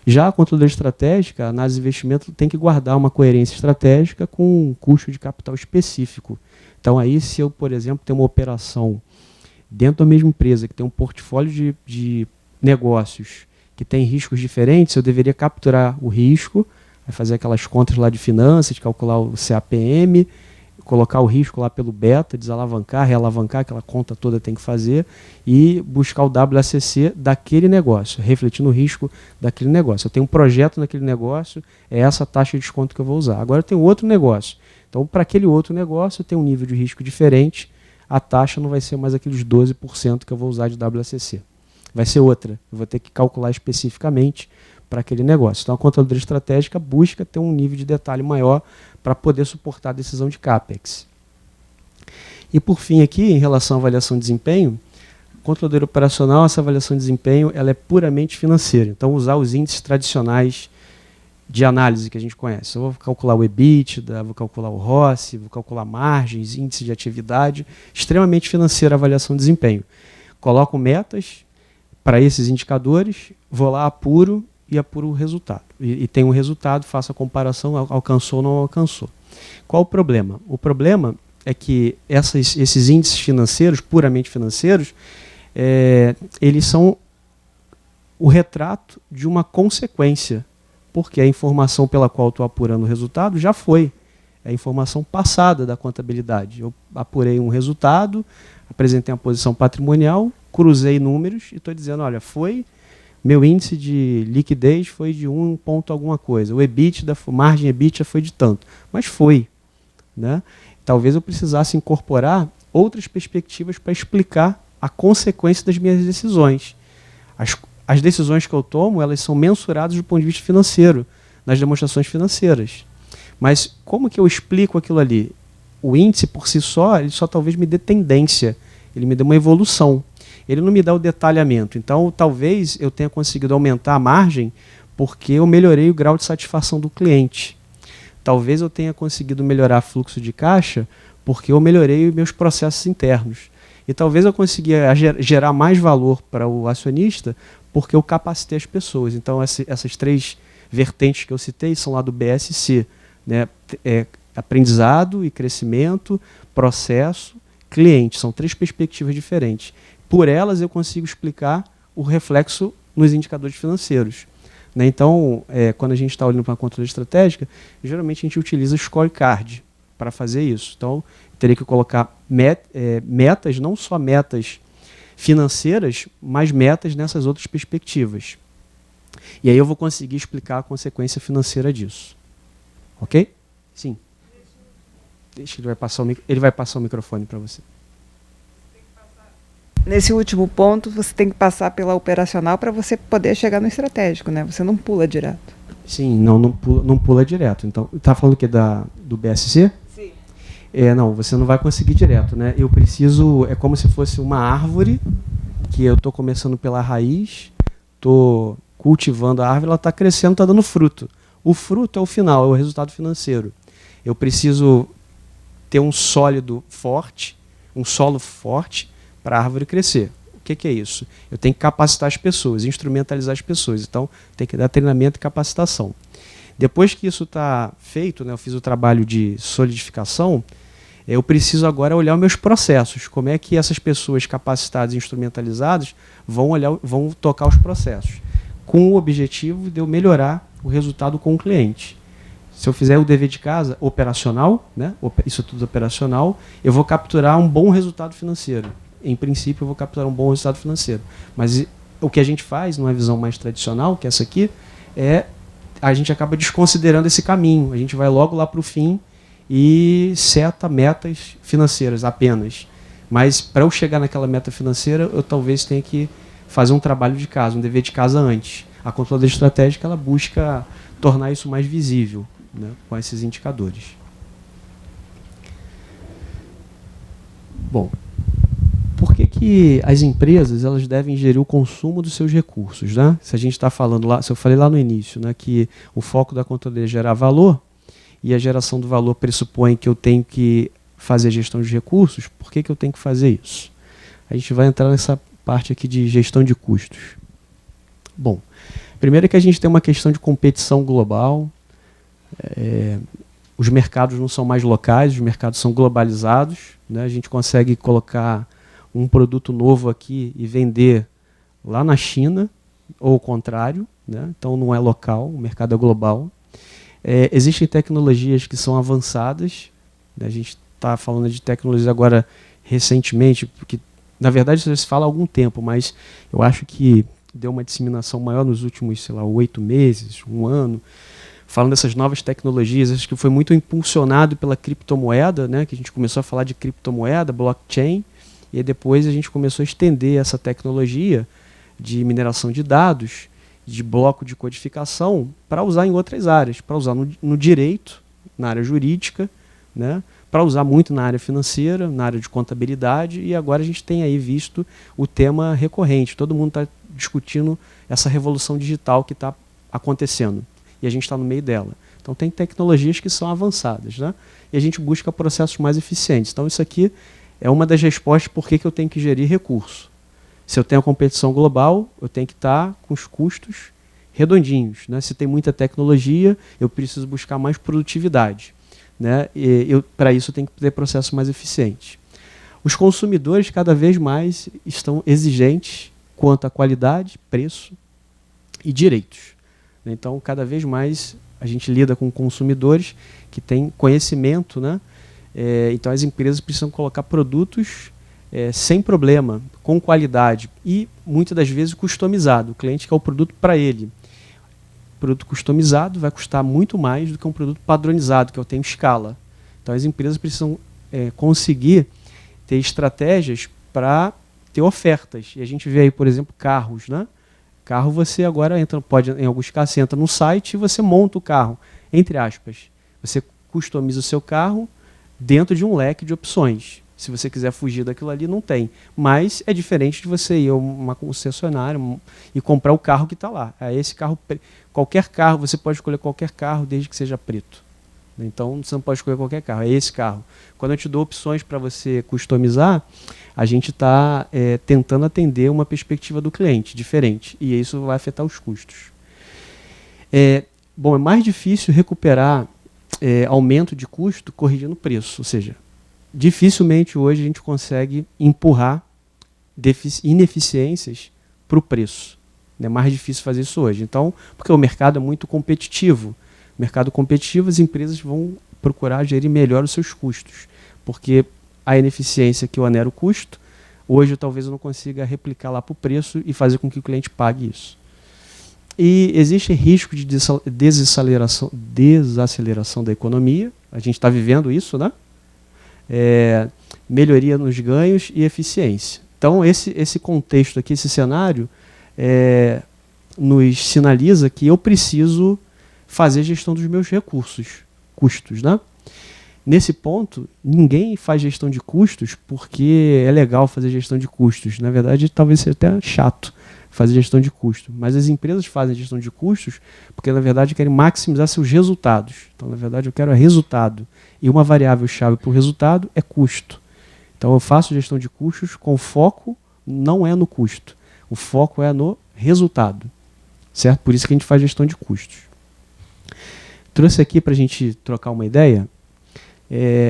Já a controladoria estratégica, a análise de investimento tem que guardar uma coerência estratégica com um custo de capital específico. Então, aí, se eu, por exemplo, tenho uma operação dentro da mesma empresa, que tem um portfólio de negócios que tem riscos diferentes, eu deveria capturar o risco, fazer aquelas contas lá de finanças, calcular o CAPM, colocar o risco lá pelo beta, desalavancar, realavancar, aquela conta toda tem que fazer, e buscar o WACC daquele negócio, refletindo o risco daquele negócio. Eu tenho um projeto naquele negócio, é essa taxa de desconto que eu vou usar. Agora eu tenho outro negócio. Então, para aquele outro negócio, eu tenho um nível de risco diferente, a taxa não vai ser mais aqueles 12% que eu vou usar de WACC. Vai ser outra. Eu vou ter que calcular especificamente para aquele negócio. Então, a controladoria estratégica busca ter um nível de detalhe maior para poder suportar a decisão de CAPEX. E, por fim, aqui, em relação à avaliação de desempenho, controladoria operacional, essa avaliação de desempenho ela é puramente financeira. Então, usar os índices tradicionais de análise que a gente conhece. Eu vou calcular o EBITDA, vou calcular o ROCE, vou calcular margens, índice de atividade, extremamente financeira a avaliação de desempenho. Coloco metas para esses indicadores, vou lá, apuro o resultado. E tem um resultado, faço a comparação, alcançou ou não alcançou. Qual o problema? O problema é que esses índices financeiros, puramente financeiros, eles são o retrato de uma consequência, porque a informação pela qual estou apurando o resultado já foi. É a informação passada da contabilidade. Eu apurei um resultado, apresentei uma posição patrimonial, cruzei números e estou dizendo, olha, meu índice de liquidez foi de 1 ponto alguma coisa. O EBITDA, margem EBITDA foi de tanto. Mas foi. Né? Talvez eu precisasse incorporar outras perspectivas para explicar a consequência das minhas decisões. As decisões que eu tomo, elas são mensuradas do ponto de vista financeiro, nas demonstrações financeiras. Mas como que eu explico aquilo ali? O índice, por si só, ele só talvez me dê tendência. Ele me dê uma evolução. Ele não me dá o detalhamento. Então, talvez eu tenha conseguido aumentar a margem porque eu melhorei o grau de satisfação do cliente. Talvez eu tenha conseguido melhorar o fluxo de caixa porque eu melhorei meus processos internos. E talvez eu consiga gerar mais valor para o acionista porque eu capacitei as pessoas. Então, essas 3 vertentes que eu citei são lá do BSC. Né? Aprendizado e crescimento, processo, cliente. São 3 perspectivas diferentes. Por elas eu consigo explicar o reflexo nos indicadores financeiros. Né? Então, quando a gente está olhando para a controle estratégica, geralmente a gente utiliza o scorecard para fazer isso. Então, teria que colocar metas, não só metas financeiras, mas metas nessas outras perspectivas. E aí eu vou conseguir explicar a consequência financeira disso. Ok? Sim. Deixa, ele vai passar o microfone para você. Nesse último ponto, você tem que passar pela operacional para você poder chegar no estratégico, né? Você não pula direto. Sim, não pula direto. Então, está falando que do BSC? Sim. Não, você não vai conseguir direto, né? Eu preciso, é como se fosse uma árvore, que eu estou começando pela raiz, estou cultivando a árvore, ela está crescendo, está dando fruto. O fruto é o final, é o resultado financeiro. Eu preciso ter um sólido forte, um solo forte para a árvore crescer. O que é isso? Eu tenho que capacitar as pessoas, instrumentalizar as pessoas. Então, tem que dar treinamento e capacitação. Depois que isso está feito, né, eu fiz o trabalho de solidificação, eu preciso agora olhar os meus processos. Como é que essas pessoas capacitadas e instrumentalizadas vão tocar os processos, com o objetivo de eu melhorar o resultado com o cliente. Se eu fizer o dever de casa operacional, né, isso é tudo operacional, eu vou capturar um bom resultado financeiro. Em princípio, eu vou capturar um bom resultado financeiro. Mas o que a gente faz, numa visão mais tradicional, que é essa aqui, a gente acaba desconsiderando esse caminho. A gente vai logo lá para o fim e seta metas financeiras apenas. Mas para eu chegar naquela meta financeira, eu talvez tenha que fazer um trabalho de casa, um dever de casa antes. A controladoria estratégica ela busca tornar isso mais visível, né, com esses indicadores. Bom, por que as empresas elas devem gerir o consumo dos seus recursos, né? Se a gente está falando lá, se eu falei lá no início, né, que o foco da controladoria é gerar valor, e a geração do valor pressupõe que eu tenho que fazer a gestão de recursos, por que eu tenho que fazer isso? A gente vai entrar nessa parte aqui de gestão de custos. Bom, primeiro é que a gente tem uma questão de competição global, os mercados não são mais locais, os mercados são globalizados, né? A gente consegue colocar um produto novo aqui e vender lá na China, ou o contrário, né? Então não é local, o mercado é global. Existem tecnologias que são avançadas, né? A gente está falando de tecnologias agora recentemente, porque na verdade isso se fala há algum tempo, mas eu acho que deu uma disseminação maior nos últimos, 8 meses, um ano, falando dessas novas tecnologias. Acho que foi muito impulsionado pela criptomoeda, né? Que a gente começou a falar de criptomoeda, blockchain, e aí depois a gente começou a estender essa tecnologia de mineração de dados, de bloco de codificação, para usar em outras áreas, para usar no direito, na área jurídica, né? Para usar muito na área financeira, na área de contabilidade, e agora a gente tem aí visto o tema recorrente. Todo mundo está discutindo essa revolução digital que está acontecendo, e a gente está no meio dela. Então tem tecnologias que são avançadas, né? E a gente busca processos mais eficientes. Então isso aqui é uma das respostas por que eu tenho que gerir recurso. Se eu tenho a competição global, eu tenho que estar com os custos redondinhos, né? Se tem muita tecnologia, eu preciso buscar mais produtividade, né? Para isso eu tenho que ter processos mais eficientes. Os consumidores cada vez mais estão exigentes quanto à qualidade, preço e direitos. Então, cada vez mais a gente lida com consumidores que têm conhecimento, né? Então, as empresas precisam colocar produtos sem problema, com qualidade e, muitas das vezes, customizado. O cliente quer o produto para ele. O produto customizado vai custar muito mais do que um produto padronizado, que eu tenho escala. Então, as empresas precisam conseguir ter estratégias para ter ofertas. E a gente vê aí, por exemplo, carros, né? Carro você agora em alguns casos, você entra no site e você monta o carro, entre aspas. Você customiza o seu carro dentro de um leque de opções. Se você quiser fugir daquilo ali, não tem. Mas é diferente de você ir a uma concessionária e comprar o carro que está lá. Esse carro, qualquer carro, você pode escolher qualquer carro desde que seja preto. Então você não pode escolher qualquer carro, é esse carro. Quando eu te dou opções para você customizar, a gente está tentando atender uma perspectiva do cliente diferente, e isso vai afetar os custos. É mais difícil recuperar aumento de custo corrigindo o preço, ou seja, dificilmente hoje a gente consegue empurrar ineficiências para o preço. É mais difícil fazer isso hoje. Então, porque o mercado é muito competitivo. Mercado competitivo, as empresas vão procurar gerir melhor os seus custos, porque a ineficiência que onera o custo, hoje talvez eu não consiga replicar lá para o preço e fazer com que o cliente pague isso. E existe risco de desaceleração da economia, a gente está vivendo isso, né? Melhoria nos ganhos e eficiência. Então esse contexto aqui, esse cenário, nos sinaliza que eu preciso fazer a gestão dos meus recursos, custos, né? Nesse ponto, ninguém faz gestão de custos porque é legal fazer gestão de custos. Na verdade, talvez seja até chato fazer gestão de custos. Mas as empresas fazem gestão de custos porque, na verdade, querem maximizar seus resultados. Então, na verdade, eu quero resultado. E uma variável-chave para o resultado é custo. Então, eu faço gestão de custos com foco não é no custo. O foco é no resultado. Certo? Por isso que a gente faz gestão de custos. Trouxe aqui para a gente trocar uma ideia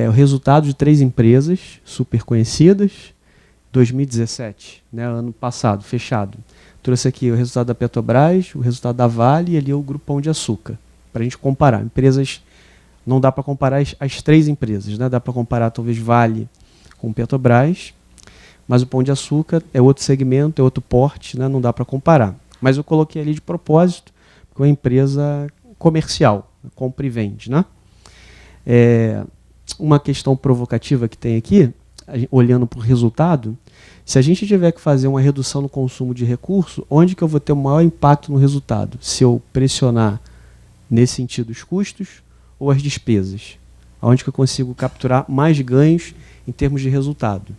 o resultado de 3 empresas super conhecidas, 2017, né, ano passado, fechado. Trouxe aqui o resultado da Petrobras, o resultado da Vale e ali o Grupo Pão de Açúcar, para a gente comparar. Empresas, não dá para comparar as 3 empresas, né? Dá para comparar talvez Vale com Petrobras, mas o Pão de Açúcar é outro segmento, é outro porte, né? Não dá para comparar. Mas eu coloquei ali de propósito, porque é uma empresa comercial, compra e vende, né? Uma questão provocativa que tem aqui, olhando para o resultado, se a gente tiver que fazer uma redução no consumo de recurso, onde que eu vou ter o maior impacto no resultado? Se eu pressionar nesse sentido os custos ou as despesas? Onde que eu consigo capturar mais ganhos em termos de resultado?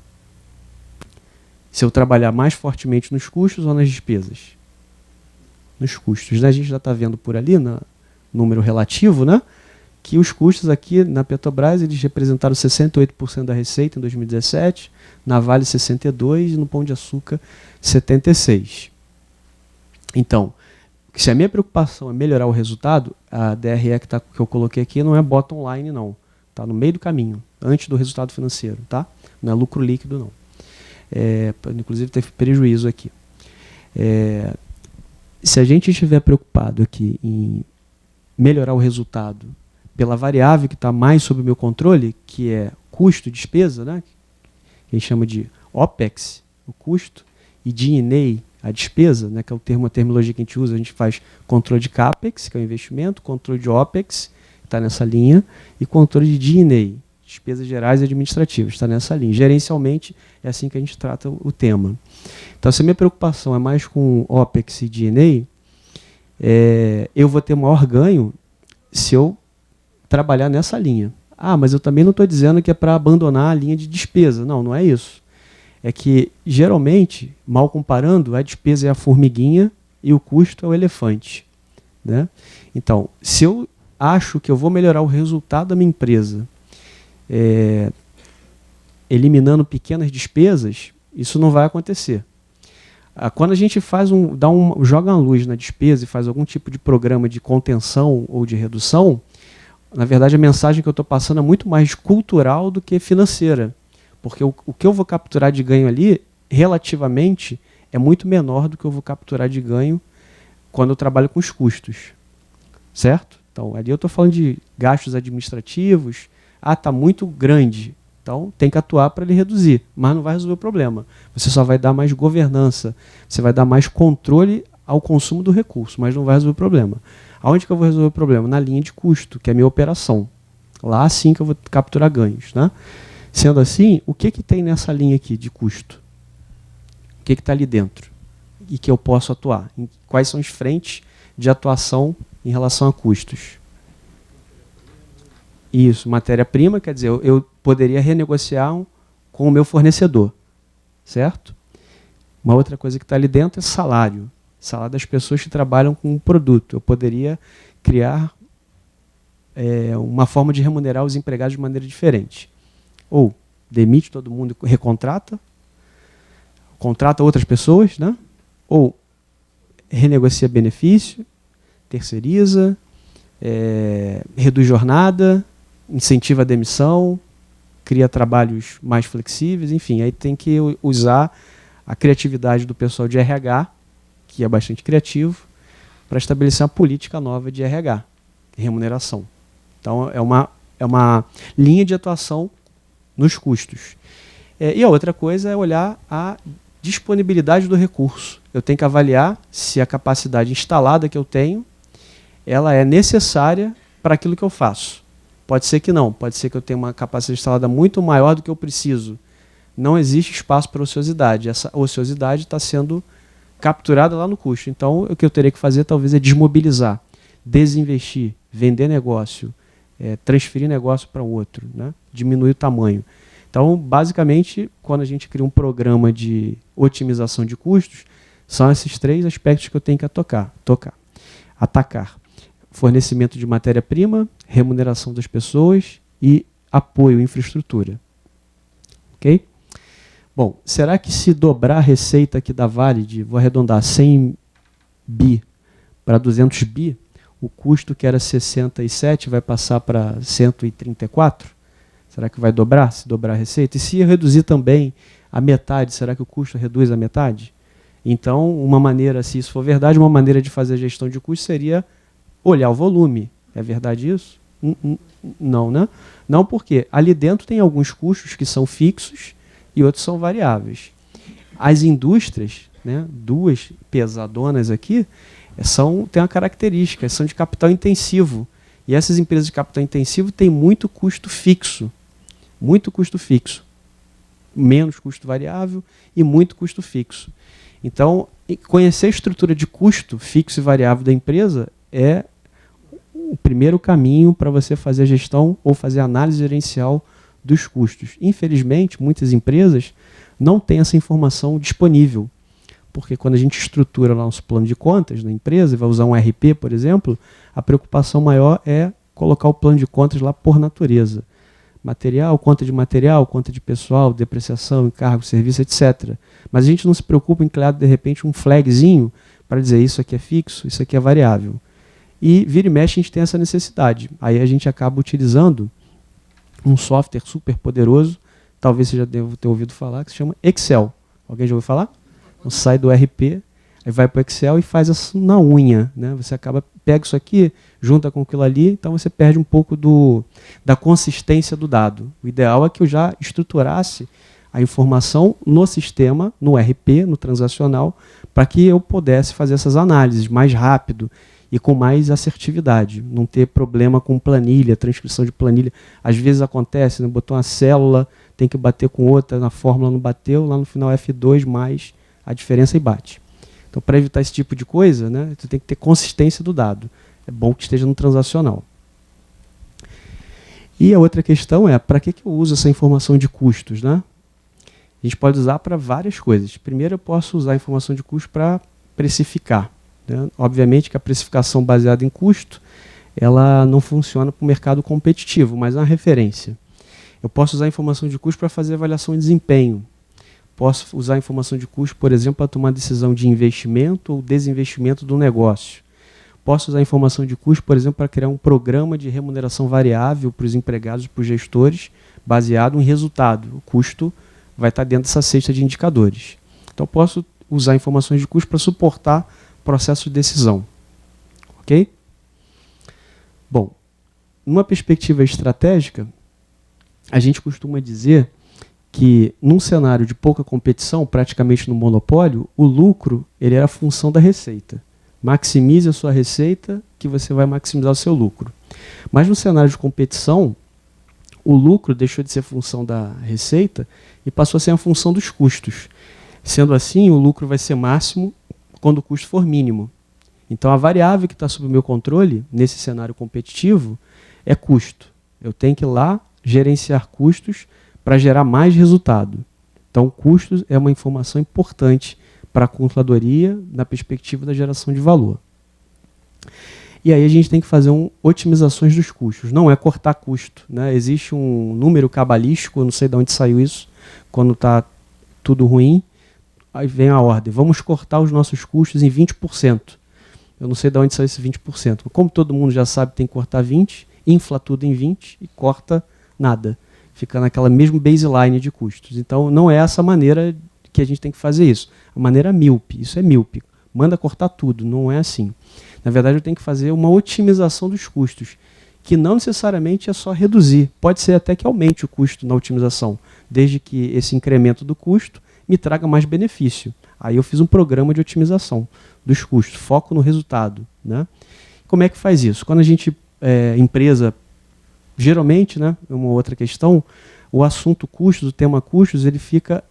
Se eu trabalhar mais fortemente nos custos ou nas despesas? Nos custos, né? A gente já está vendo por ali, no número relativo, né? Que os custos aqui na Petrobras eles representaram 68% da receita em 2017, na Vale 62% e no Pão de Açúcar 76%. Então, se a minha preocupação é melhorar o resultado, a DRE que eu coloquei aqui não é bottom line, não. Está no meio do caminho, antes do resultado financeiro. Tá? Não é lucro líquido, não. Inclusive teve prejuízo aqui. Se a gente estiver preocupado aqui em melhorar o resultado pela variável que está mais sob o meu controle, que é custo, despesa, né? Que a gente chama de OPEX, o custo, e D&A, a despesa, né? Que é a terminologia que a gente usa, a gente faz controle de CAPEX, que é o investimento, controle de OPEX, que está nessa linha, e controle de D&A, despesas gerais e administrativas, está nessa linha. Gerencialmente, é assim que a gente trata o tema. Então, se a minha preocupação é mais com OPEX e D&A, eu vou ter maior ganho se eu trabalhar nessa linha. Mas eu também não estou dizendo que é para abandonar a linha de despesa. Não, não é isso. É que, geralmente, mal comparando, a despesa é a formiguinha e o custo é o elefante. Né? Então, se eu acho que eu vou melhorar o resultado da minha empresa eliminando pequenas despesas, isso não vai acontecer. Quando a gente joga uma luz na despesa e faz algum tipo de programa de contenção ou de redução, na verdade, a mensagem que eu estou passando é muito mais cultural do que financeira. Porque o que eu vou capturar de ganho ali, relativamente, é muito menor do que eu vou capturar de ganho quando eu trabalho com os custos. Certo? Então, ali eu estou falando de gastos administrativos. Está muito grande. Então, tem que atuar para ele reduzir. Mas não vai resolver o problema. Você só vai dar mais governança. Você vai dar mais controle ao consumo do recurso, mas não vai resolver o problema. Aonde que eu vou resolver o problema? Na linha de custo, que é a minha operação. Lá sim que eu vou capturar ganhos. Né? Sendo assim, o que tem nessa linha aqui de custo? O que está ali dentro? E que eu posso atuar? Quais são as frentes de atuação em relação a custos? Isso, matéria-prima, quer dizer, eu poderia renegociar com o meu fornecedor. Certo? Uma outra coisa que está ali dentro é salário. Salário das pessoas que trabalham com o produto. Eu poderia criar uma forma de remunerar os empregados de maneira diferente. Ou demite todo mundo e recontrata, contrata outras pessoas, né? Ou renegocia benefício, terceiriza, reduz jornada, incentiva a demissão, cria trabalhos mais flexíveis, enfim, aí tem que usar a criatividade do pessoal de RH, que é bastante criativo, para estabelecer uma política nova de RH, remuneração. Então, é uma linha de atuação nos custos. E a outra coisa é olhar a disponibilidade do recurso. Eu tenho que avaliar se a capacidade instalada que eu tenho ela é necessária para aquilo que eu faço. Pode ser que não, pode ser que eu tenha uma capacidade instalada muito maior do que eu preciso. Não existe espaço para ociosidade. Essa ociosidade está sendo capturada lá no custo. Então, o que eu teria que fazer talvez é desmobilizar. desinvestir, vender negócio, transferir negócio para outro, né? Diminuir o tamanho. Então, basicamente, quando a gente cria um programa de otimização de custos, são esses 3 aspectos que eu tenho que atacar. Fornecimento de matéria-prima, remuneração das pessoas e apoio à infraestrutura. Ok? Bom, será que se dobrar a receita aqui da Vale, vou arredondar 100 bi para 200 bi, o custo que era 67 vai passar para 134? Será que vai dobrar, se dobrar a receita? E se eu reduzir também a metade, será que o custo reduz a metade? Então, uma maneira, se isso for verdade, uma maneira de fazer a gestão de custos seria olhar o volume. É verdade isso? Não, né? Não, porque ali dentro tem alguns custos que são fixos e outros são variáveis. As indústrias, né, 2 pesadonas aqui, têm uma característica, são de capital intensivo. E essas empresas de capital intensivo têm muito custo fixo. Muito custo fixo. Menos custo variável e muito custo fixo. Então, conhecer a estrutura de custo fixo e variável da empresa é o primeiro caminho para você fazer a gestão ou fazer a análise gerencial dos custos. Infelizmente, muitas empresas não têm essa informação disponível, porque quando a gente estrutura lá nosso plano de contas na empresa, vai usar um RP, por exemplo, a preocupação maior é colocar o plano de contas lá por natureza. Material, conta de pessoal, depreciação, encargo, serviço, etc. Mas a gente não se preocupa em criar, de repente, um flagzinho para dizer isso aqui é fixo, isso aqui é variável. E vira e mexe a gente tem essa necessidade. Aí a gente acaba utilizando um software super poderoso, talvez você já deva ter ouvido falar, que se chama Excel. Alguém já ouviu falar? Então, sai do RP, aí vai para o Excel e faz isso na unha, né? Você pega isso aqui, junta com aquilo ali, então você perde um pouco da consistência do dado. O ideal é que eu já estruturasse a informação no sistema, no RP, no transacional, para que eu pudesse fazer essas análises mais rápido e com mais assertividade, não ter problema com planilha, transcrição de planilha. Às vezes acontece, né? Botou uma célula, tem que bater com outra, na fórmula não bateu, lá no final F2 mais a diferença e bate. Então, para evitar esse tipo de coisa, né, você tem que ter consistência do dado. É bom que esteja no transacional. E a outra questão é, para que eu uso essa informação de custos, né? A gente pode usar para várias coisas. Primeiro, eu posso usar a informação de custo para precificar, né? Obviamente que a precificação baseada em custo, ela não funciona para o mercado competitivo, mas é uma referência. Eu posso usar a informação de custo para fazer avaliação de desempenho. Posso usar a informação de custo, por exemplo, para tomar decisão de investimento ou desinvestimento do negócio. Posso usar a informação de custo, por exemplo, para criar um programa de remuneração variável para os empregados e para os gestores, baseado em resultado. O custo vai estar dentro dessa cesta de indicadores. Então, posso usar informações de custo para suportar o processo de decisão. Ok? Bom, numa perspectiva estratégica, a gente costuma dizer que num cenário de pouca competição, praticamente no monopólio, o lucro ele era a função da receita. Maximize a sua receita que você vai maximizar o seu lucro. Mas no cenário de competição, o lucro deixou de ser função da receita e passou a ser a função dos custos. Sendo assim, o lucro vai ser máximo quando o custo for mínimo. Então a variável que está sob o meu controle, nesse cenário competitivo, é custo. Eu tenho que ir lá gerenciar custos para gerar mais resultado. Então, custos é uma informação importante para a controladoria na perspectiva da geração de valor. E aí a gente tem que fazer otimizações dos custos. Não é cortar custo, né? Existe um número cabalístico, eu não sei de onde saiu isso, quando está tudo ruim, aí vem a ordem, vamos cortar os nossos custos em 20%. Eu não sei de onde saiu esse 20%. Como todo mundo já sabe, tem que cortar 20%, infla tudo em 20% e corta nada. Fica naquela mesma baseline de custos. Então, não é essa maneira que a gente tem que fazer isso. A maneira míope, isso é míope. Manda cortar tudo, não é assim. Na verdade, eu tenho que fazer uma otimização dos custos, que não necessariamente é só reduzir. Pode ser até que aumente o custo na otimização, desde que esse incremento do custo me traga mais benefício. Aí eu fiz um programa de otimização dos custos, foco no resultado, né? Como é que faz isso? Quando a gente, empresa, geralmente, né, uma outra questão, o assunto custos, o tema custos, ele fica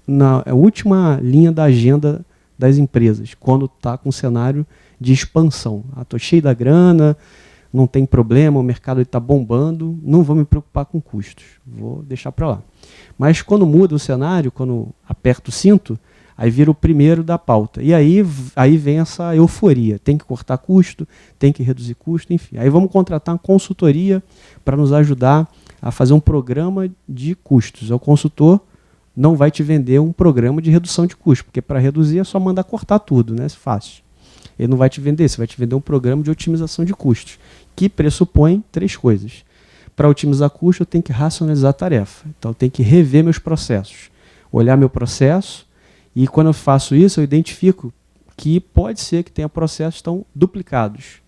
na última linha da agenda das empresas, quando está com um cenário de expansão. Estou cheio da grana, não tem problema, o mercado está bombando, não vou me preocupar com custos, vou deixar para lá. Mas quando muda o cenário, quando aperto o cinto, aí vira o primeiro da pauta. E aí vem essa euforia, tem que cortar custo, tem que reduzir custo, enfim. Aí vamos contratar uma consultoria para nos ajudar a fazer um programa de custos. O consultor não vai te vender um programa de redução de custo, porque para reduzir é só mandar cortar tudo, né? É fácil. Ele não vai te vender, você vai te vender um programa de otimização de custos, que pressupõe 3 coisas. Para otimizar custo, eu tenho que racionalizar a tarefa. Então, eu tenho que rever meus processos, olhar meu processo, e quando eu faço isso, eu identifico que pode ser que tenha processos que estão duplicados.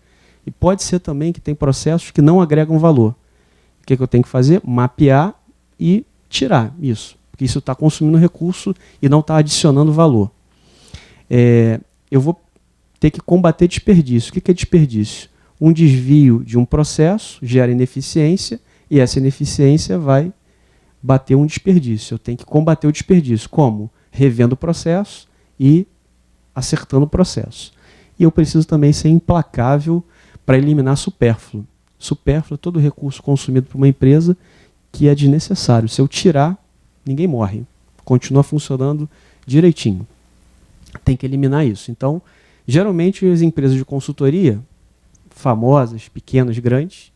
E pode ser também que tem processos que não agregam valor. O que eu tenho que fazer? Mapear e tirar isso. Porque isso está consumindo recurso e não está adicionando valor. Eu vou ter que combater desperdício. O que é desperdício? Um desvio de um processo gera ineficiência e essa ineficiência vai bater um desperdício. Eu tenho que combater o desperdício. Como? Revendo o processo e acertando o processo. E eu preciso também ser implacável para eliminar supérfluo. Supérfluo é todo recurso consumido por uma empresa que é desnecessário. Se eu tirar, ninguém morre. Continua funcionando direitinho. Tem que eliminar isso. Então, geralmente as empresas de consultoria, famosas, pequenas, grandes,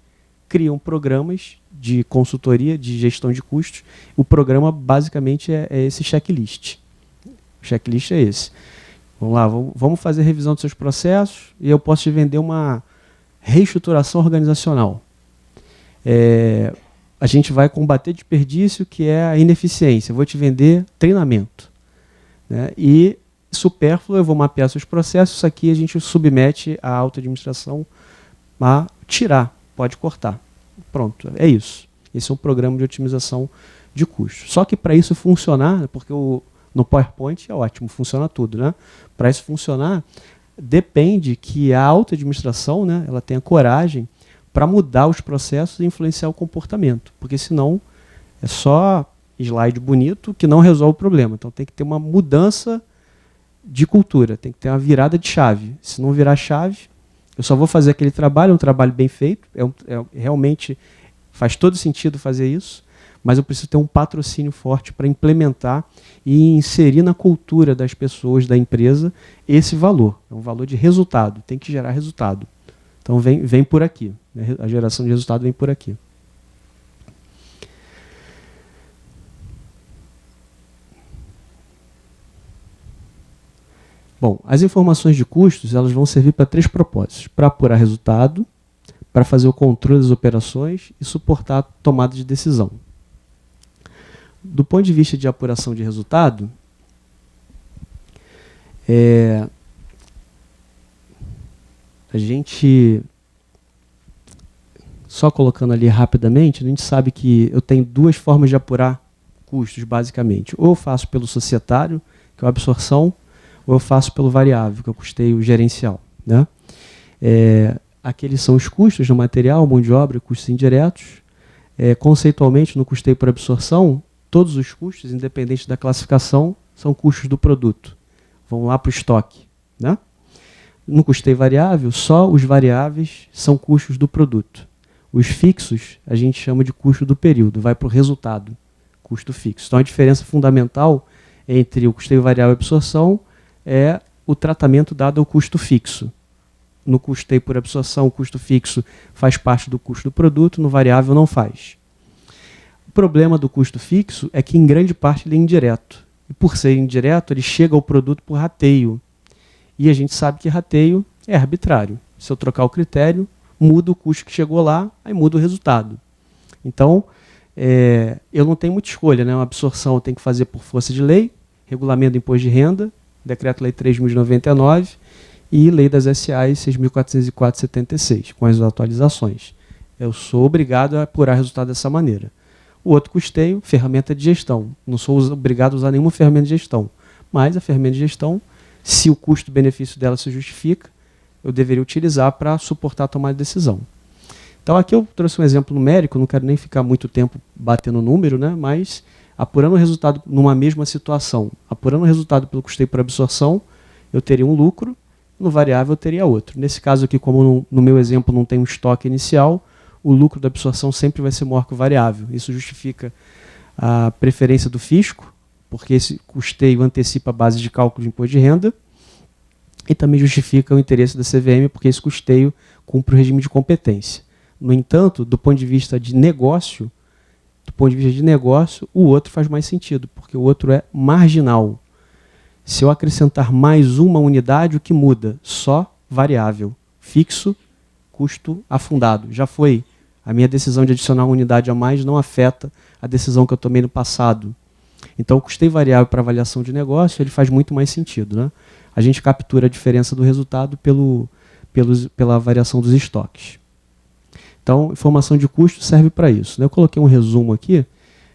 criam programas de consultoria, de gestão de custos. O programa basicamente é esse checklist. O checklist é esse. Vamos lá, vamos fazer a revisão dos seus processos e eu posso te vender uma reestruturação organizacional. A gente vai combater desperdício, que é a ineficiência. Eu vou te vender treinamento. Né? E supérfluo, eu vou mapear seus processos. Isso aqui a gente submete à alta administração a tirar, pode cortar. Pronto, é isso. Esse é um programa de otimização de custos. Só que para isso funcionar, porque no PowerPoint é ótimo, funciona tudo, né? Para isso funcionar, depende que a alta administração, né, ela tenha coragem para mudar os processos e influenciar o comportamento, porque senão é só slide bonito que não resolve o problema. Então tem que ter uma mudança de cultura, tem que ter uma virada de chave. Se não virar chave, eu só vou fazer aquele trabalho, um trabalho bem feito, realmente faz todo sentido fazer isso, mas eu preciso ter um patrocínio forte para implementar e inserir na cultura das pessoas, da empresa, esse valor. É um valor de resultado, tem que gerar resultado. Então vem por aqui, né? A geração de resultado vem por aqui. Bom, as informações de custos elas vão servir para 3 propósitos: para apurar resultado, para fazer o controle das operações e suportar a tomada de decisão. Do ponto de vista de apuração de resultado, a gente, só colocando ali rapidamente, a gente sabe que eu tenho 2 formas de apurar custos, basicamente. Ou eu faço pelo societário, que é a absorção, ou eu faço pelo variável, que é o custeio gerencial. Né? Aqueles são os custos do material, mão de obra, custos indiretos. Conceitualmente, no custeio por absorção, todos os custos, independente da classificação, são custos do produto. Vão lá para o estoque. Né? No custeio variável, só os variáveis são custos do produto. Os fixos, a gente chama de custo do período, vai para o resultado, custo fixo. Então, a diferença fundamental entre o custeio variável e a absorção é o tratamento dado ao custo fixo. No custeio por absorção, o custo fixo faz parte do custo do produto, no variável não faz. O problema do custo fixo é que, em grande parte, ele é indireto. E, por ser indireto, ele chega ao produto por rateio. E a gente sabe que rateio é arbitrário. Se eu trocar o critério, muda o custo que chegou lá, aí muda o resultado. Então, eu não tenho muita escolha. Né? Uma absorção eu tenho que fazer por força de lei, regulamento do imposto de renda, Decreto-Lei 3.099 e Lei das SAs 6.404/76, com as atualizações. Eu sou obrigado a apurar resultado dessa maneira. O outro custeio, ferramenta de gestão. Não sou obrigado a usar nenhuma ferramenta de gestão, mas a ferramenta de gestão, se o custo-benefício dela se justifica, eu deveria utilizar para suportar a tomada de decisão. Então aqui eu trouxe um exemplo numérico, não quero nem ficar muito tempo batendo número, né, mas apurando o resultado numa mesma situação, apurando o resultado pelo custeio por absorção, eu teria um lucro, no variável eu teria outro. Nesse caso aqui, como no meu exemplo não tem um estoque inicial, o lucro da absorção sempre vai ser maior que o variável. Isso justifica a preferência do fisco, porque esse custeio antecipa a base de cálculo de imposto de renda, e também justifica o interesse da CVM, porque esse custeio cumpre o regime de competência. No entanto, do ponto de vista de negócio, o outro faz mais sentido, porque o outro é marginal. Se eu acrescentar mais uma unidade, o que muda? Só variável. Fixo, custo afundado. Já foi. A minha decisão de adicionar uma unidade a mais não afeta a decisão que eu tomei no passado. Então, o custeio variável para avaliação de negócio ele faz muito mais sentido, né? A gente captura a diferença do resultado pela variação dos estoques. Então, informação de custo serve para isso, né? Eu coloquei um resumo aqui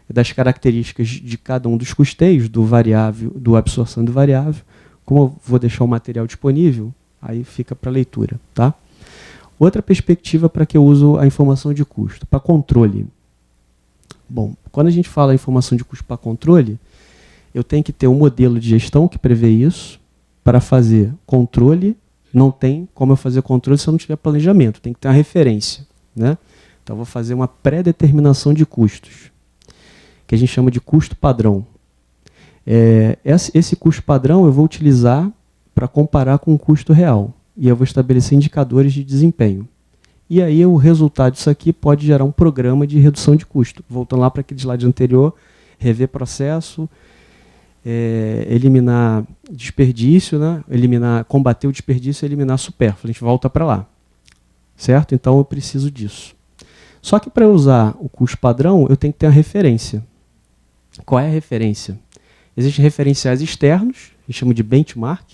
das características de cada um dos custeios, do variável, do absorção do variável. Como eu vou deixar o material disponível, aí fica para leitura, tá? Outra perspectiva para que eu uso a informação de custo, para controle. Bom, quando a gente fala em informação de custo para controle, eu tenho que ter um modelo de gestão que prevê isso. Para fazer controle, não tem como eu fazer controle se eu não tiver planejamento, tem que ter uma referência, né? Então, eu vou fazer uma pré-determinação de custos, que a gente chama de custo padrão. Esse custo padrão eu vou utilizar para comparar com o custo real, e eu vou estabelecer indicadores de desempenho. E aí o resultado disso aqui pode gerar um programa de redução de custo. Voltando lá para aquele slide anterior, rever processo, eliminar desperdício, né? Combater o desperdício e eliminar supérfluo. A gente volta para lá. Certo? Então eu preciso disso. Só que para eu usar o custo padrão, eu tenho que ter uma referência. Qual é a referência? Existem referenciais externos, a gente chama de benchmark,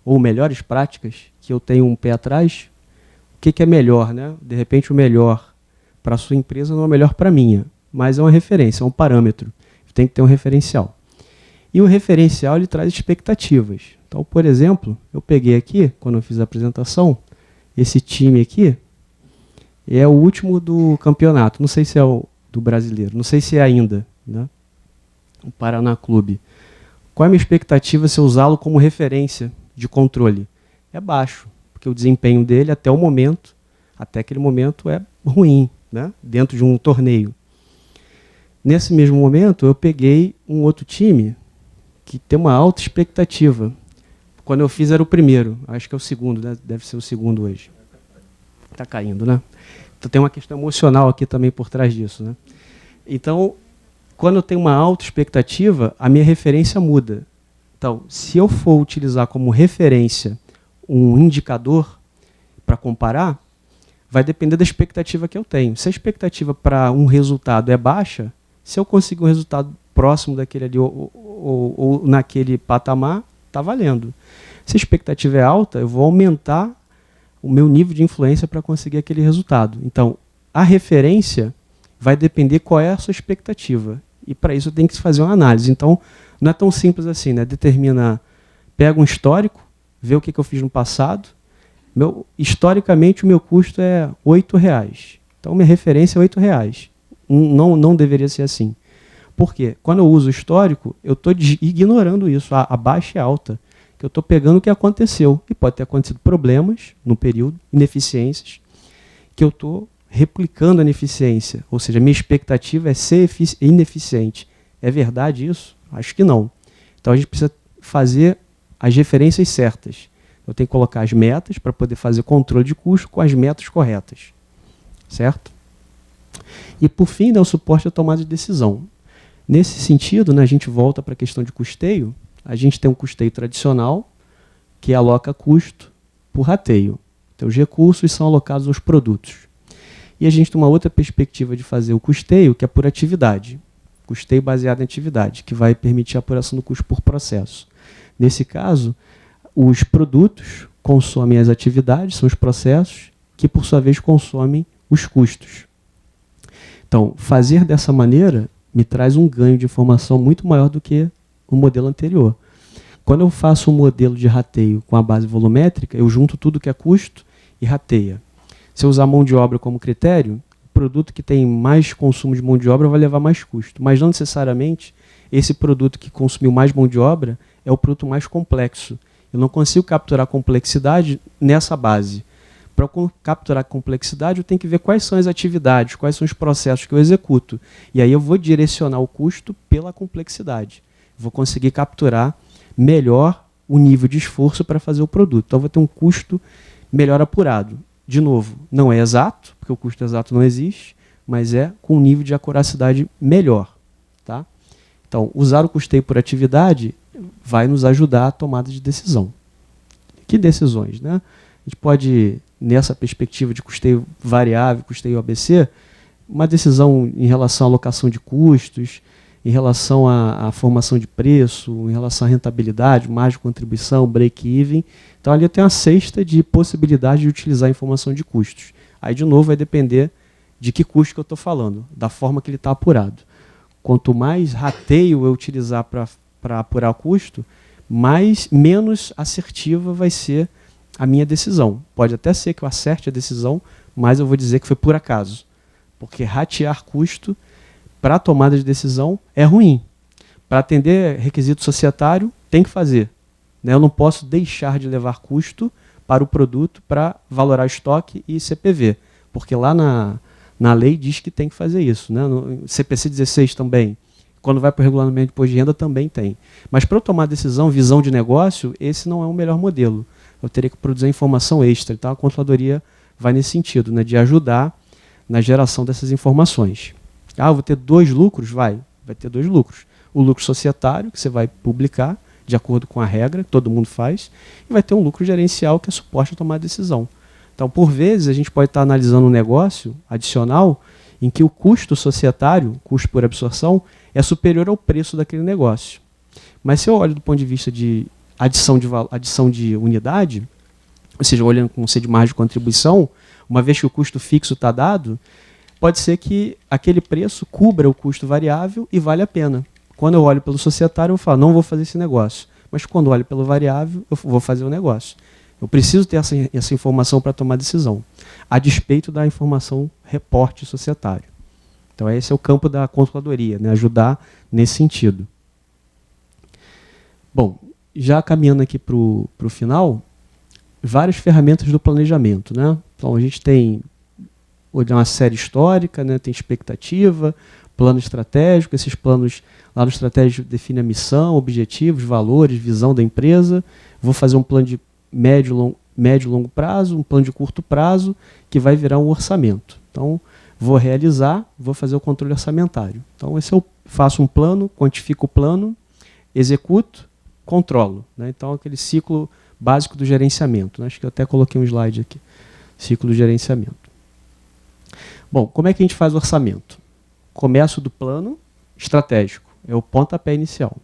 ou melhores práticas, que eu tenho um pé atrás. O que é melhor, né? De repente o melhor para a sua empresa não é melhor para a minha, mas é uma referência, é um parâmetro. Tem que ter um referencial. E o referencial ele traz expectativas. Então, por exemplo, eu peguei aqui, quando eu fiz a apresentação, esse time aqui é o último do campeonato. Não sei se é o do brasileiro, não sei se é ainda, né? O Paraná Clube. Qual é a minha expectativa se eu usá-lo como referência de controle? É baixo, porque o desempenho dele até aquele momento é ruim, né? Dentro de um torneio. Nesse mesmo momento, eu peguei um outro time que tem uma alta expectativa. Quando eu fiz era o primeiro, acho que é o segundo, né? Deve ser o segundo hoje. Está caindo, né? Então tem uma questão emocional aqui também por trás disso, né? Então, quando eu tenho uma alta expectativa, a minha referência muda. Então, se eu for utilizar como referência um indicador para comparar, vai depender da expectativa que eu tenho. Se a expectativa para um resultado é baixa, se eu conseguir um resultado próximo daquele ali ou naquele patamar, está valendo. Se a expectativa é alta, eu vou aumentar o meu nível de influência para conseguir aquele resultado. Então, a referência vai depender qual é a sua expectativa. E para isso eu tenho que fazer uma análise. Então, não é tão simples assim, né? Pega um histórico, vê o que eu fiz no passado. Historicamente, o meu custo é R$ 8,00. Então, minha referência é R$ 8,00. Não deveria ser assim. Por quê? Quando eu uso o histórico, eu estou ignorando isso, a baixa e alta, que eu estou pegando o que aconteceu. E pode ter acontecido problemas no período, ineficiências, que eu estou replicando a ineficiência. Ou seja, a minha expectativa é ser ineficiente. É verdade isso? Acho que não. Então a gente precisa fazer as referências certas. Eu tenho que colocar as metas para poder fazer controle de custo com as metas corretas. Certo? E por fim, o suporte à tomada de decisão. Nesse sentido, né, a gente volta para a questão de custeio. A gente tem um custeio tradicional, que aloca custo por rateio. Então, os recursos são alocados aos produtos. E a gente tem uma outra perspectiva de fazer o custeio, que é por atividade. Custeio baseado em atividade, que vai permitir a apuração do custo por processo. Nesse caso, os produtos consomem as atividades, são os processos, que por sua vez consomem os custos. Então, fazer dessa maneira me traz um ganho de informação muito maior do que o modelo anterior. Quando eu faço um modelo de rateio com a base volumétrica, eu junto tudo que é custo e rateia. Se eu usar mão de obra como critério, o produto que tem mais consumo de mão de obra vai levar mais custo, mas não necessariamente esse produto que consumiu mais mão de obra é o produto mais complexo Eu não consigo capturar complexidade nessa base. Para capturar complexidade, eu tenho que ver quais são as atividades, quais são os processos que eu executo. E aí eu vou direcionar o custo pela complexidade. Vou conseguir capturar melhor o nível de esforço para fazer o produto. Então, eu vou ter um custo melhor apurado. De novo, não é exato, porque o custo exato não existe, mas é com um nível de acuracidade melhor. Tá? Então, usar o custeio por atividade vai nos ajudar a tomada de decisão. Que decisões? Né? A gente pode, nessa perspectiva de custeio variável, custeio ABC, uma decisão em relação à alocação de custos, em relação à formação de preço, em relação à rentabilidade, margem de contribuição, break-even. Então, ali eu tenho uma cesta de possibilidade de utilizar a informação de custos. Aí, de novo, vai depender de que custo que eu estou falando, da forma que ele está apurado. Quanto mais rateio eu utilizar para apurar o custo, menos assertiva vai ser a minha decisão. Pode até ser que eu acerte a decisão, mas eu vou dizer que foi por acaso. Porque ratear custo para a tomada de decisão é ruim. Para atender requisito societário, tem que fazer. Né? Eu não posso deixar de levar custo para o produto para valorar estoque e CPV. Porque lá na lei diz que tem que fazer isso. Né? No CPC 16 também. Quando vai para o regulamento de imposto de renda também tem. Mas para eu tomar decisão, visão de negócio, esse não é o melhor modelo. Eu teria que produzir informação extra. Então a controladoria vai nesse sentido, né? De ajudar na geração dessas informações. Ah, eu vou ter 2 lucros? Vai ter 2 lucros. O lucro societário, que você vai publicar, de acordo com a regra, que todo mundo faz, e vai ter um lucro gerencial, que é suporte a tomar decisão. Então, por vezes, a gente pode estar analisando um negócio adicional em que o custo societário, custo por absorção, é superior ao preço daquele negócio. Mas se eu olho do ponto de vista de adição de unidade, ou seja, olhando com o conceito de margem de contribuição, uma vez que o custo fixo está dado, pode ser que aquele preço cubra o custo variável e vale a pena. Quando eu olho pelo societário, eu falo, não vou fazer esse negócio. Mas quando eu olho pelo variável, eu vou fazer o negócio. Eu preciso ter essa informação para tomar decisão, a despeito da informação reporte societário. Então esse é o campo da controladoria, né? Ajudar nesse sentido. Bom, já caminhando aqui para o final, várias ferramentas do planejamento. Né? Então a gente tem uma série histórica, né? Tem expectativa, plano estratégico, esses planos lá no estratégico define a missão, objetivos, valores, visão da empresa. Vou fazer um plano de médio e longo prazo, um plano de curto prazo, que vai virar um orçamento. Então, vou realizar, vou fazer o controle orçamentário. Então, eu faço um plano, quantifico o plano, executo, controlo. Né? Então, aquele ciclo básico do gerenciamento. Né? Acho que eu até coloquei um slide aqui. Ciclo do gerenciamento. Bom, como é que a gente faz o orçamento? Começo do plano estratégico, é o pontapé inicial.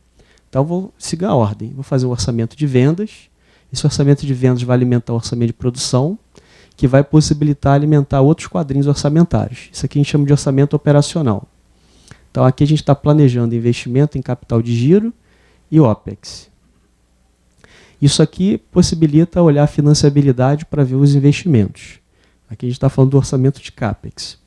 Então, vou seguir a ordem. Vou fazer um orçamento de vendas. Esse orçamento de vendas vai alimentar o orçamento de produção, que vai possibilitar alimentar outros quadrinhos orçamentários. Isso aqui a gente chama de orçamento operacional. Então, aqui a gente está planejando investimento em capital de giro e OPEX. Isso aqui possibilita olhar a financiabilidade para ver os investimentos. Aqui a gente está falando do orçamento de CAPEX.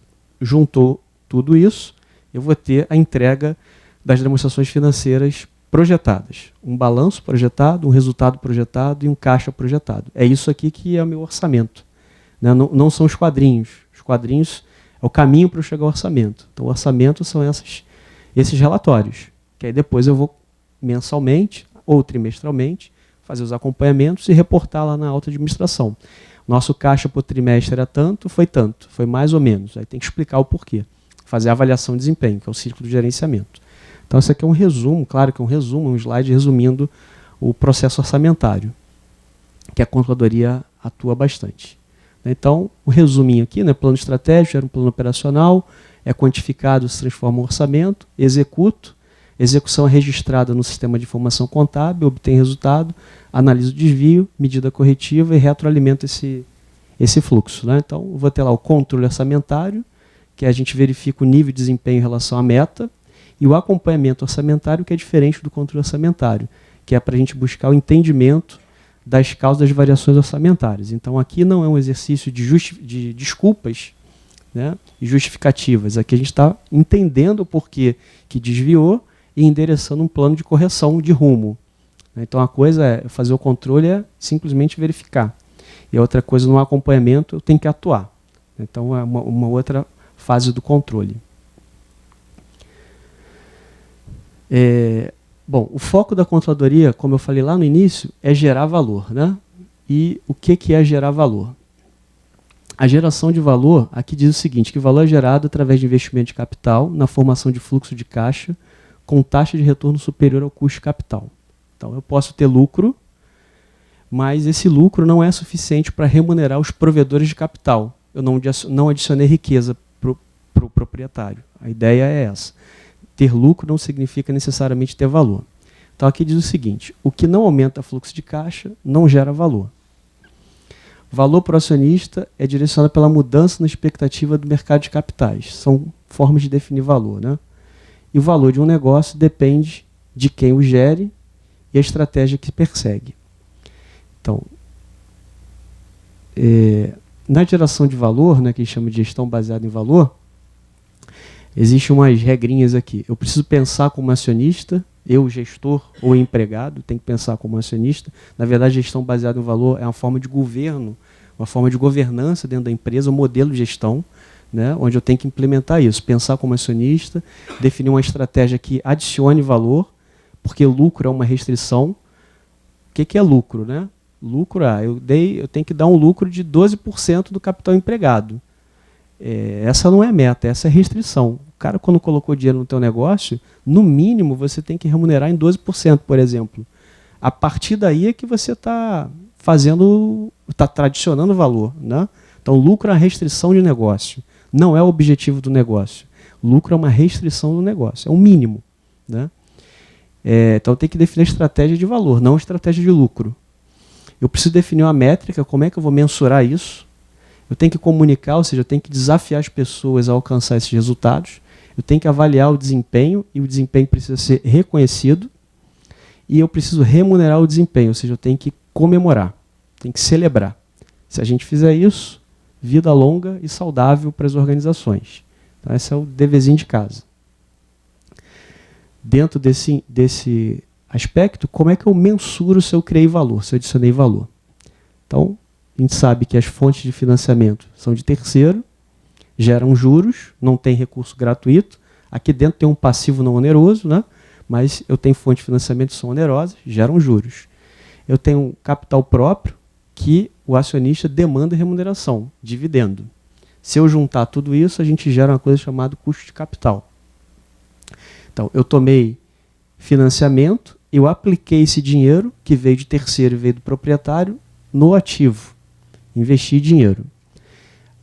Juntou tudo isso, eu vou ter a entrega das demonstrações financeiras projetadas. Um balanço projetado, um resultado projetado e um caixa projetado. É isso aqui que é o meu orçamento. Né? Não são os quadrinhos. Os quadrinhos é o caminho para eu chegar ao orçamento. Então, o orçamento são esses relatórios. Que aí depois eu vou mensalmente ou trimestralmente fazer os acompanhamentos e reportar lá na alta administração. Nosso caixa por trimestre era tanto, foi mais ou menos. Aí tem que explicar o porquê. Fazer a avaliação de desempenho, que é o ciclo de gerenciamento. Então, isso aqui é um resumo, claro que é um resumo, um slide resumindo o processo orçamentário, que a controladoria atua bastante. Então, o resuminho aqui, né, plano estratégico, era um plano operacional, é quantificado, se transforma em orçamento, executo, execução é registrada no sistema de informação contábil, obtém resultado, analisa o desvio, medida corretiva e retroalimenta esse fluxo. Né? Então, eu vou ter lá o controle orçamentário, que a gente verifica o nível de desempenho em relação à meta, e o acompanhamento orçamentário, que é diferente do controle orçamentário, que é para a gente buscar o entendimento das causas das variações orçamentárias. Então, aqui não é um exercício de desculpas, né, e justificativas. Aqui a gente está entendendo o porquê que desviou e endereçando um plano de correção de rumo. Então, a coisa é fazer o controle, é simplesmente verificar. E a outra coisa, no acompanhamento, eu tenho que atuar. Então, é uma outra fase do controle. Bom, o foco da controladoria, como eu falei lá no início, é gerar valor, né? E o que é gerar valor? A geração de valor, aqui diz o seguinte, que o valor é gerado através de investimento de capital na formação de fluxo de caixa com taxa de retorno superior ao custo de capital. Então, eu posso ter lucro, mas esse lucro não é suficiente para remunerar os provedores de capital. Eu não adicionei riqueza para o proprietário. A ideia é essa. Ter lucro não significa necessariamente ter valor. Então, aqui diz o seguinte, o que não aumenta fluxo de caixa não gera valor. Valor para o acionista é direcionado pela mudança na expectativa do mercado de capitais. São formas de definir valor, né? E o valor de um negócio depende de quem o gere e a estratégia que persegue. Então, na geração de valor, né, que a gente chama de gestão baseada em valor, existem umas regrinhas aqui. Eu preciso pensar como acionista, eu, gestor ou empregado, tenho que pensar como acionista. Na verdade, gestão baseada em valor é uma forma de governo, uma forma de governança dentro da empresa, um modelo de gestão, né, onde eu tenho que implementar isso, pensar como acionista, definir uma estratégia que adicione valor, porque lucro é uma restrição. O que é lucro, né? Lucro, eu tenho que dar um lucro de 12% do capital empregado. Essa não é meta, essa é restrição. O cara, quando colocou dinheiro no teu negócio, no mínimo você tem que remunerar em 12%, por exemplo. A partir daí é que você está tradicionando valor, né? Então, lucro é uma restrição de negócio. Não é o objetivo do negócio. Lucro é uma restrição do negócio, é um mínimo, né? Então, tem que definir a estratégia de valor, não a estratégia de lucro. Eu preciso definir uma métrica, como é que eu vou mensurar isso? Eu tenho que comunicar, ou seja, eu tenho que desafiar as pessoas a alcançar esses resultados. Eu tenho que avaliar o desempenho, e o desempenho precisa ser reconhecido. E eu preciso remunerar o desempenho, ou seja, eu tenho que comemorar, tenho que celebrar. Se a gente fizer isso, vida longa e saudável para as organizações. Então, esse é o deverzinho de casa. Dentro desse aspecto, como é que eu mensuro se eu criei valor, se eu adicionei valor? Então, a gente sabe que as fontes de financiamento são de terceiro, geram juros, não tem recurso gratuito. Aqui dentro tem um passivo não oneroso, né? Mas eu tenho fontes de financiamento que são onerosas, geram juros. Eu tenho um capital próprio que o acionista demanda remuneração, dividendo. Se eu juntar tudo isso, a gente gera uma coisa chamada custo de capital. Então, eu tomei financiamento, eu apliquei esse dinheiro, que veio de terceiro e veio do proprietário, no ativo. Investi dinheiro.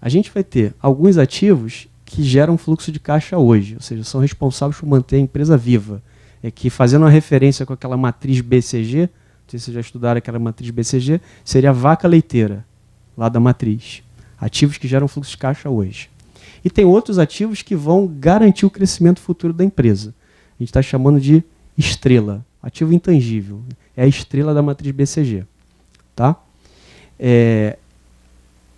A gente vai ter alguns ativos que geram fluxo de caixa hoje, ou seja, são responsáveis por manter a empresa viva. Que, fazendo uma referência com aquela matriz BCG, não sei se vocês já estudaram aquela matriz BCG, seria a vaca leiteira, lá da matriz. Ativos que geram fluxo de caixa hoje. E tem outros ativos que vão garantir o crescimento futuro da empresa. A gente está chamando de estrela, ativo intangível. É a estrela da matriz BCG. Tá?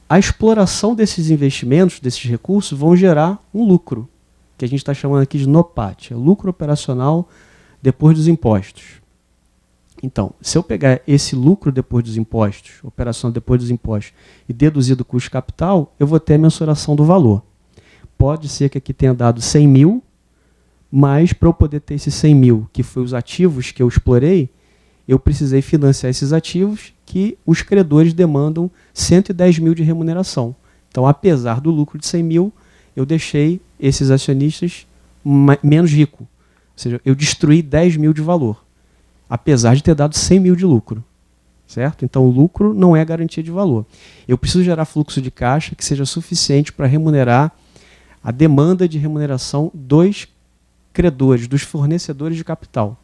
A exploração desses investimentos, desses recursos, vão gerar um lucro, que a gente está chamando aqui de NOPAT, é lucro operacional depois dos impostos. Então, se eu pegar esse lucro depois dos impostos, operação depois dos impostos, e deduzir do custo de capital, eu vou ter a mensuração do valor. Pode ser que aqui tenha dado 100 mil, mas para eu poder ter esses 100 mil, que foi os ativos que eu explorei, eu precisei financiar esses ativos que os credores demandam 110 mil de remuneração. Então, apesar do lucro de 100 mil, eu deixei esses acionistas menos ricos. Ou seja, eu destruí 10 mil de valor, apesar de ter dado 100 mil de lucro. Certo? Então, o lucro não é garantia de valor. Eu preciso gerar fluxo de caixa que seja suficiente para remunerar a demanda de remuneração dos credores, dos fornecedores de capital.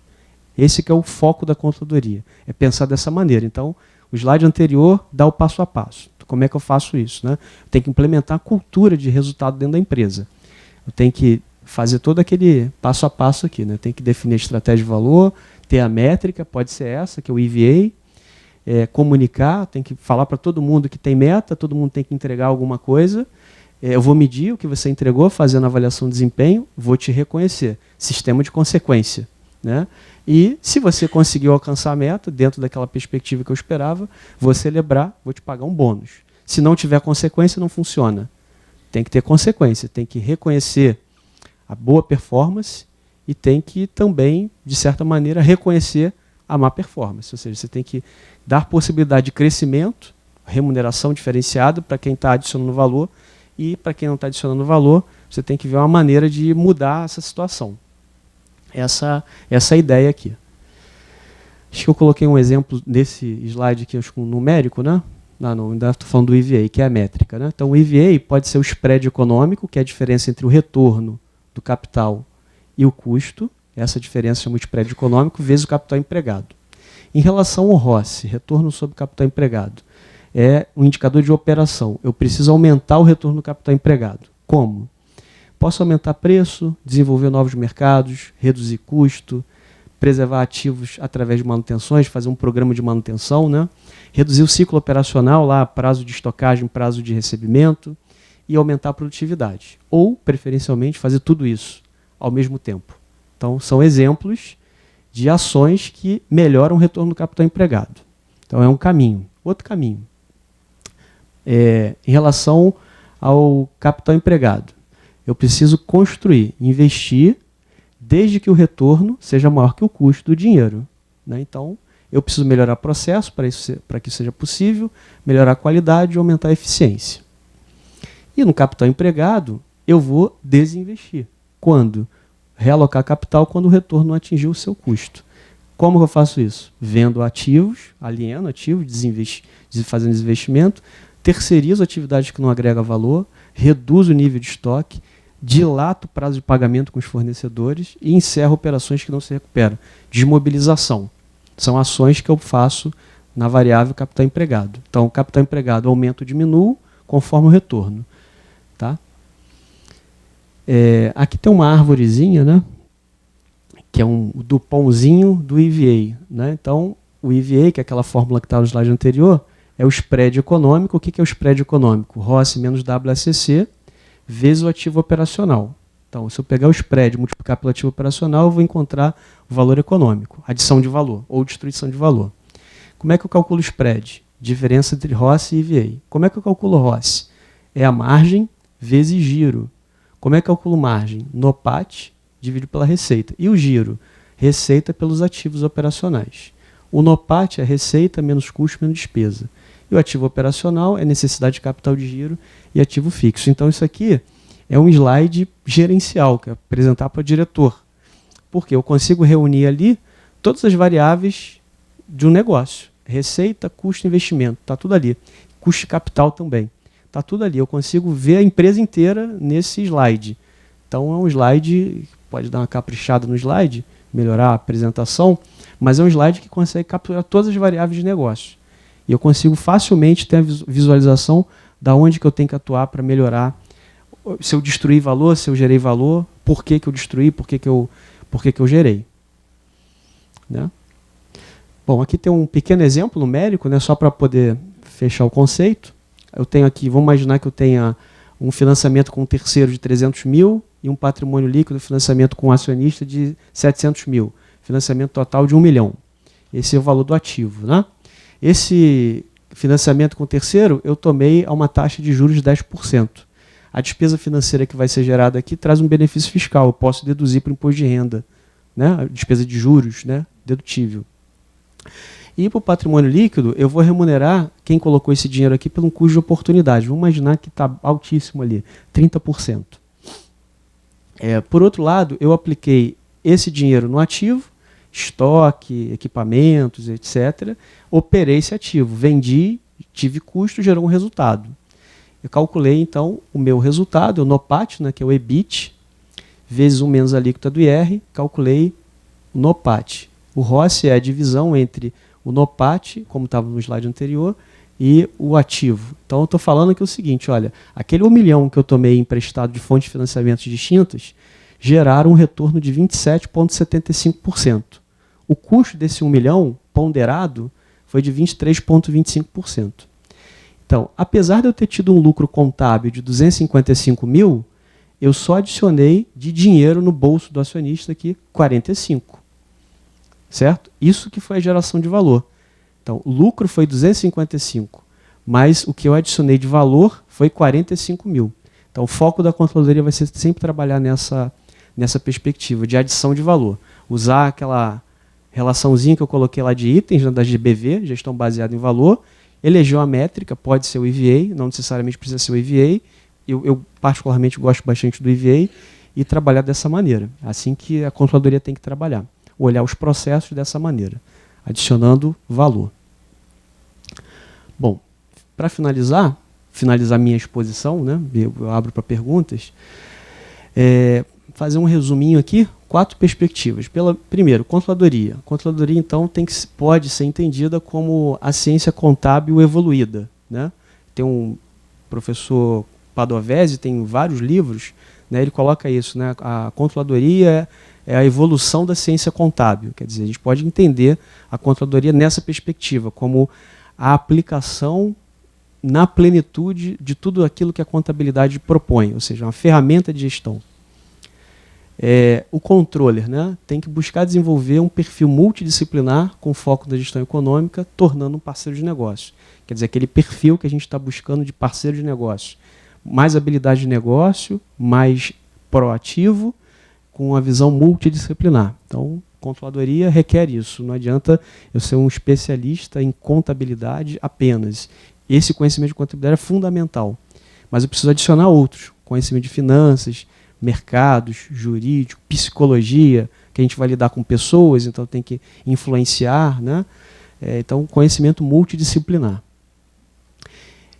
Esse que é o foco da controladoria, é pensar dessa maneira. Então, o slide anterior dá o passo a passo. Como é que eu faço isso? Né? Eu tenho que implementar a cultura de resultado dentro da empresa. Eu tenho que fazer todo aquele passo a passo aqui. Né? Eu tenho que definir a estratégia de valor, ter a métrica, pode ser essa, que é o EVA, comunicar, tem que falar para todo mundo que tem meta, todo mundo tem que entregar alguma coisa. Eu vou medir o que você entregou, fazendo a avaliação de desempenho, vou te reconhecer. Sistema de consequência. Né? E se você conseguiu alcançar a meta, dentro daquela perspectiva que eu esperava, vou celebrar, vou te pagar um bônus. Se não tiver consequência, não funciona. Tem que ter consequência, tem que reconhecer a boa performance e tem que também, de certa maneira, reconhecer a má performance. Ou seja, você tem que dar possibilidade de crescimento, remuneração diferenciada para quem está adicionando valor, e para quem não está adicionando valor, você tem que ver uma maneira de mudar essa situação. Essa é a ideia aqui. Acho que eu coloquei um exemplo nesse slide aqui, acho que um numérico, né? Não, ainda estou falando do EVA, que é a métrica, né? Então o EVA pode ser o spread econômico, que é a diferença entre o retorno do capital e o custo. Essa diferença chama de spread econômico, vezes o capital empregado. Em relação ao ROC, retorno sobre capital empregado, é um indicador de operação. Eu preciso aumentar o retorno do capital empregado. Como? Posso aumentar preço, desenvolver novos mercados, reduzir custo, preservar ativos através de manutenções, fazer um programa de manutenção, né? Reduzir o ciclo operacional, lá, prazo de estocagem, prazo de recebimento, e aumentar a produtividade. Ou, preferencialmente, fazer tudo isso ao mesmo tempo. Então, são exemplos de ações que melhoram o retorno do capital empregado. Então, é um caminho. Outro caminho. Em relação ao capital empregado, eu preciso construir, investir, desde que o retorno seja maior que o custo do dinheiro, né? Então, eu preciso melhorar o processo para que isso seja possível, melhorar a qualidade e aumentar a eficiência. E no capital empregado, eu vou desinvestir. Quando? Realocar capital quando o retorno não atingiu o seu custo. Como eu faço isso? Vendo ativos, alieno ativos, fazendo desinvestimento, terceirizo atividades que não agregam valor, reduzo o nível de estoque, dilato o prazo de pagamento com os fornecedores e encerro operações que não se recuperam. Desmobilização. São ações que eu faço na variável capital empregado. Então, o capital empregado aumenta ou diminui conforme o retorno. Tá? Aqui tem uma árvorezinha, né? Que é do pãozinho do EVA. Né? Então, o EVA, que é aquela fórmula que está no slide anterior, é o spread econômico. O que é o spread econômico? ROC menos WACC vezes o ativo operacional. Então, se eu pegar o spread e multiplicar pelo ativo operacional, eu vou encontrar o valor econômico, adição de valor ou destruição de valor. Como é que eu calculo o spread? Diferença entre ROC e EVA. Como é que eu calculo o ROC? É a margem vezes giro. Como é que eu calculo margem? NOPAT dividido pela receita. E o giro? Receita pelos ativos operacionais. O NOPAT é receita menos custo menos despesa. E o ativo operacional é necessidade de capital de giro e ativo fixo. Então, isso aqui é um slide gerencial, que é apresentar para o diretor. Porque eu consigo reunir ali todas as variáveis de um negócio. Receita, custo, investimento, está tudo ali. Custo de capital também. Está tudo ali. Eu consigo ver a empresa inteira nesse slide. Então, é um slide, pode dar uma caprichada no slide, melhorar a apresentação, mas é um slide que consegue capturar todas as variáveis de negócio. E eu consigo facilmente ter a visualização da onde que eu tenho que atuar para melhorar. Se eu destruí valor, se eu gerei valor, por que eu destruí, por que eu gerei. Né? Bom, aqui tem um pequeno exemplo numérico, né, só para poder fechar o conceito. Eu tenho aqui, vamos imaginar que eu tenha um financiamento com um terceiro de 300 mil e um patrimônio líquido, financiamento com um acionista de 700 mil. Financiamento total de 1 milhão. Esse é o valor do ativo. Né? Esse financiamento com terceiro, eu tomei a uma taxa de juros de 10%. A despesa financeira que vai ser gerada aqui traz um benefício fiscal. Eu posso deduzir para o imposto de renda. Né? A despesa de juros, né? Dedutível. E para o patrimônio líquido, eu vou remunerar quem colocou esse dinheiro aqui pelo custo de oportunidade. Vamos imaginar que está altíssimo ali, 30%. Por outro lado, eu apliquei esse dinheiro no ativo, estoque, equipamentos, etc. Operei esse ativo, vendi, tive custo, gerou um resultado. Eu calculei, então, o meu resultado, o NOPAT, né, que é o EBIT, vezes 1 menos a alíquota do IR, calculei o NOPAT. O ROC é a divisão entre o NOPAT, como estava no slide anterior, e o ativo. Então, eu estou falando aqui o seguinte, olha, aquele 1 milhão que eu tomei emprestado de fontes de financiamento distintas geraram um retorno de 27,75%. O custo desse 1 milhão ponderado foi de 23,25%. Então, apesar de eu ter tido um lucro contábil de 255 mil, eu só adicionei de dinheiro no bolso do acionista aqui 45. certo? Isso que foi a geração de valor. Então, o lucro foi 255, mas o que eu adicionei de valor foi 45 mil. Então, o foco da controladoria vai ser sempre trabalhar nessa perspectiva de adição de valor. Usar aquela relaçãozinha que eu coloquei lá de itens, né, da GBV, gestão baseada em valor, eleger uma métrica, pode ser o EVA, não necessariamente precisa ser o EVA. Eu particularmente gosto bastante do EVA e trabalhar dessa maneira. Assim que a controladoria tem que trabalhar. Olhar os processos dessa maneira, adicionando valor. Bom, para finalizar minha exposição, né, eu abro para perguntas, fazer um resuminho aqui, 4 perspectivas. Primeiro, controladoria. Controladoria, então, pode ser entendida como a ciência contábil evoluída, né? Tem um professor Padovese, tem vários livros, né, ele coloca isso, né, a controladoria é a evolução da ciência contábil. Quer dizer, a gente pode entender a controladoria nessa perspectiva, como a aplicação na plenitude de tudo aquilo que a contabilidade propõe, ou seja, uma ferramenta de gestão. O controller, né, tem que buscar desenvolver um perfil multidisciplinar com foco na gestão econômica, tornando um parceiro de negócio. Quer dizer, aquele perfil que a gente está buscando de parceiro de negócio. Mais habilidade de negócio, mais proativo, com uma visão multidisciplinar. Então, controladoria requer isso. Não adianta eu ser um especialista em contabilidade apenas. Esse conhecimento de contabilidade é fundamental. Mas eu preciso adicionar outros. Conhecimento de finanças, mercados, jurídico, psicologia, que a gente vai lidar com pessoas, então tem que influenciar, né? Então, conhecimento multidisciplinar.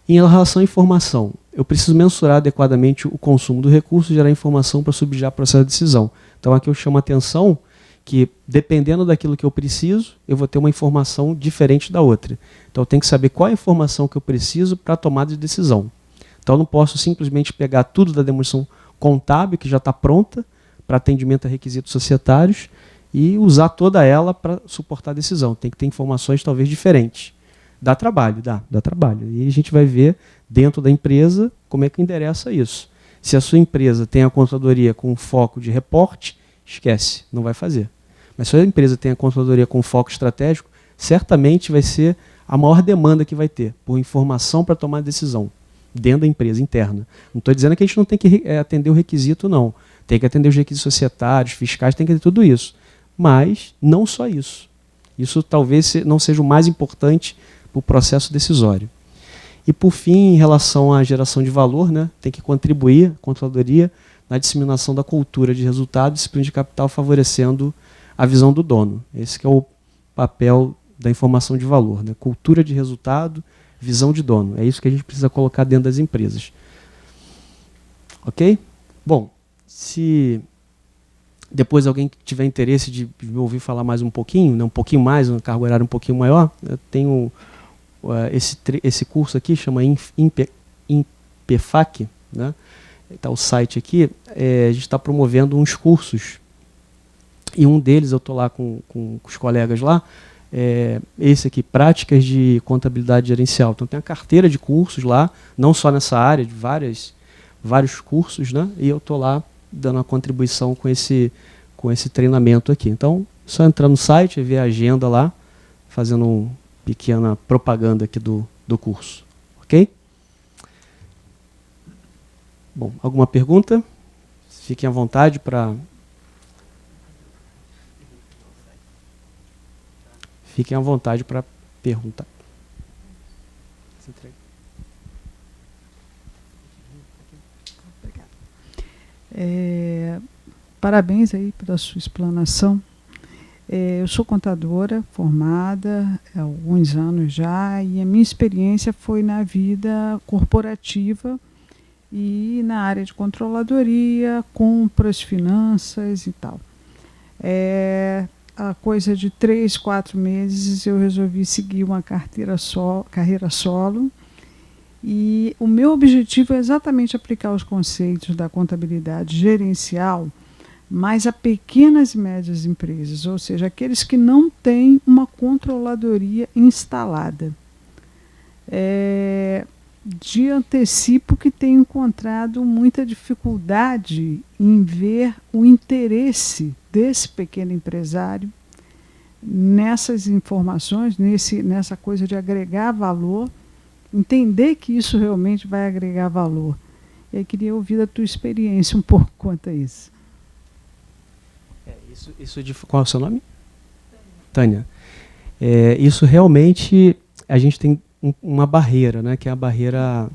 Em relação à informação, eu preciso mensurar adequadamente o consumo do recurso e gerar informação para subsidiar o processo de decisão. Então, aqui eu chamo a atenção que, dependendo daquilo que eu preciso, eu vou ter uma informação diferente da outra. Então, eu tenho que saber qual é a informação que eu preciso para a tomada de decisão. Então, eu não posso simplesmente pegar tudo da demonstração contábil, que já está pronta, para atendimento a requisitos societários, e usar toda ela para suportar a decisão. Tem que ter informações talvez diferentes. Dá trabalho, dá trabalho. E a gente vai ver dentro da empresa como é que endereça isso. Se a sua empresa tem a controladoria com foco de reporte, esquece, não vai fazer. Mas se a empresa tem a controladoria com foco estratégico, certamente vai ser a maior demanda que vai ter, por informação para tomar decisão, dentro da empresa interna. Não estou dizendo que a gente não tem que atender o requisito, não. Tem que atender os requisitos societários, fiscais, tem que ter tudo isso. Mas não só isso. Isso talvez não seja o mais importante para o processo decisório. E, por fim, em relação à geração de valor, né, tem que contribuir, a controladoria, na disseminação da cultura de resultado e disciplina de capital, favorecendo a visão do dono. Esse que é o papel da informação de valor, né? Cultura de resultado, visão de dono. É isso que a gente precisa colocar dentro das empresas. Ok? Bom, se depois alguém tiver interesse de me ouvir falar mais um pouquinho, né, um pouquinho mais, um cargo horário um pouquinho maior, eu tenho esse curso aqui, chama INPEFAC, né? Está o site aqui, a gente está promovendo uns cursos, e um deles eu estou lá com os colegas lá, esse aqui, Práticas de Contabilidade Gerencial. Então tem a carteira de cursos lá, não só nessa área, de vários cursos, né? E eu estou lá dando uma contribuição com esse treinamento aqui. Então, só entrar no site e ver a agenda lá, fazendo uma pequena propaganda aqui do curso. Ok? Bom, alguma pergunta? Fiquem à vontade para... Fiquem à vontade para perguntar. Parabéns aí pela sua explanação. Eu sou contadora formada há alguns anos já, e a minha experiência foi na vida corporativa e na área de controladoria, compras, finanças e tal. A coisa de 3, 4 meses eu resolvi seguir uma carreira solo, e o meu objetivo é exatamente aplicar os conceitos da contabilidade gerencial, mas a pequenas e médias empresas, ou seja, aqueles que não têm uma controladoria instalada. De antecipo que tenho encontrado muita dificuldade em ver o interesse desse pequeno empresário nessas informações, nessa coisa de agregar valor, entender que isso realmente vai agregar valor. E aí queria ouvir a tua experiência um pouco quanto a isso. Qual é o seu nome? Tânia. Isso realmente, a gente tem uma barreira, né, que é a barreira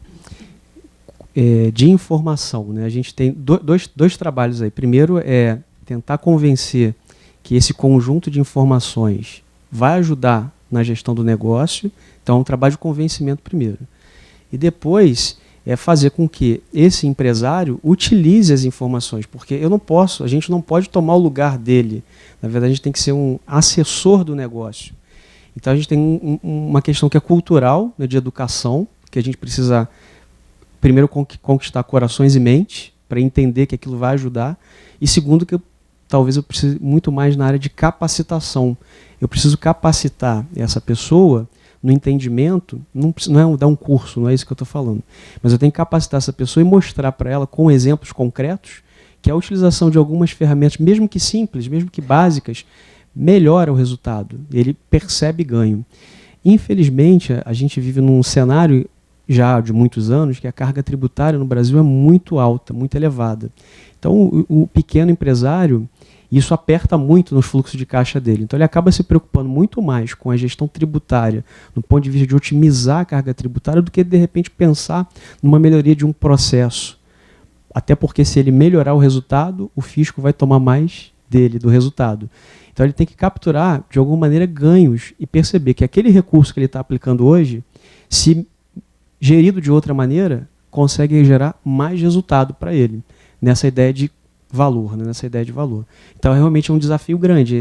de informação. Né? A gente tem dois trabalhos aí. Primeiro é tentar convencer que esse conjunto de informações vai ajudar na gestão do negócio. Então, é um trabalho de convencimento primeiro. E depois é fazer com que esse empresário utilize as informações, porque a gente não pode tomar o lugar dele. Na verdade, a gente tem que ser um assessor do negócio. Então, a gente tem uma questão que é cultural, né, de educação, que a gente precisa primeiro conquistar corações e mentes para entender que aquilo vai ajudar. E segundo, que talvez eu precise muito mais na área de capacitação. Eu preciso capacitar essa pessoa no entendimento, não é dar um curso, não é isso que eu estou falando, mas eu tenho que capacitar essa pessoa e mostrar para ela, com exemplos concretos, que a utilização de algumas ferramentas, mesmo que simples, mesmo que básicas, melhora o resultado. Ele percebe ganho. Infelizmente, a gente vive num cenário já de muitos anos que a carga tributária no Brasil é muito alta, muito elevada. Então, o pequeno empresário, isso aperta muito nos fluxos de caixa dele. Então, ele acaba se preocupando muito mais com a gestão tributária, no ponto de vista de otimizar a carga tributária, do que, de repente, pensar numa melhoria de um processo. Até porque, se ele melhorar o resultado, o fisco vai tomar mais dele, do resultado. Então, ele tem que capturar, de alguma maneira, ganhos e perceber que aquele recurso que ele está aplicando hoje, se gerido de outra maneira, consegue gerar mais resultado para ele, nessa ideia de valor, né? Nessa ideia de valor. Então, realmente é um desafio grande.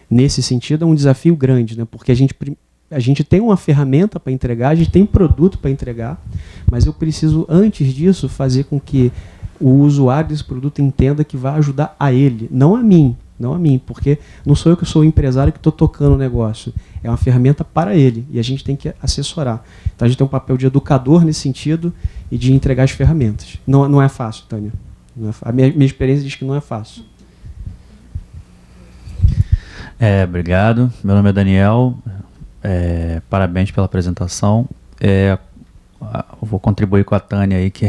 Nesse sentido, é um desafio grande, né? Porque a gente tem uma ferramenta para entregar, a gente tem um produto para entregar, mas eu preciso, antes disso, fazer com que o usuário desse produto entenda que vai ajudar a ele, não a mim, porque não sou eu que sou o empresário que estou tocando o negócio, é uma ferramenta para ele, e a gente tem que assessorar. Então a gente tem um papel de educador nesse sentido e de entregar as ferramentas. Não é fácil, Tânia. A minha experiência diz que não é fácil. Obrigado. Meu nome é Daniel. Parabéns pela apresentação. Eu vou contribuir com a Tânia aí, que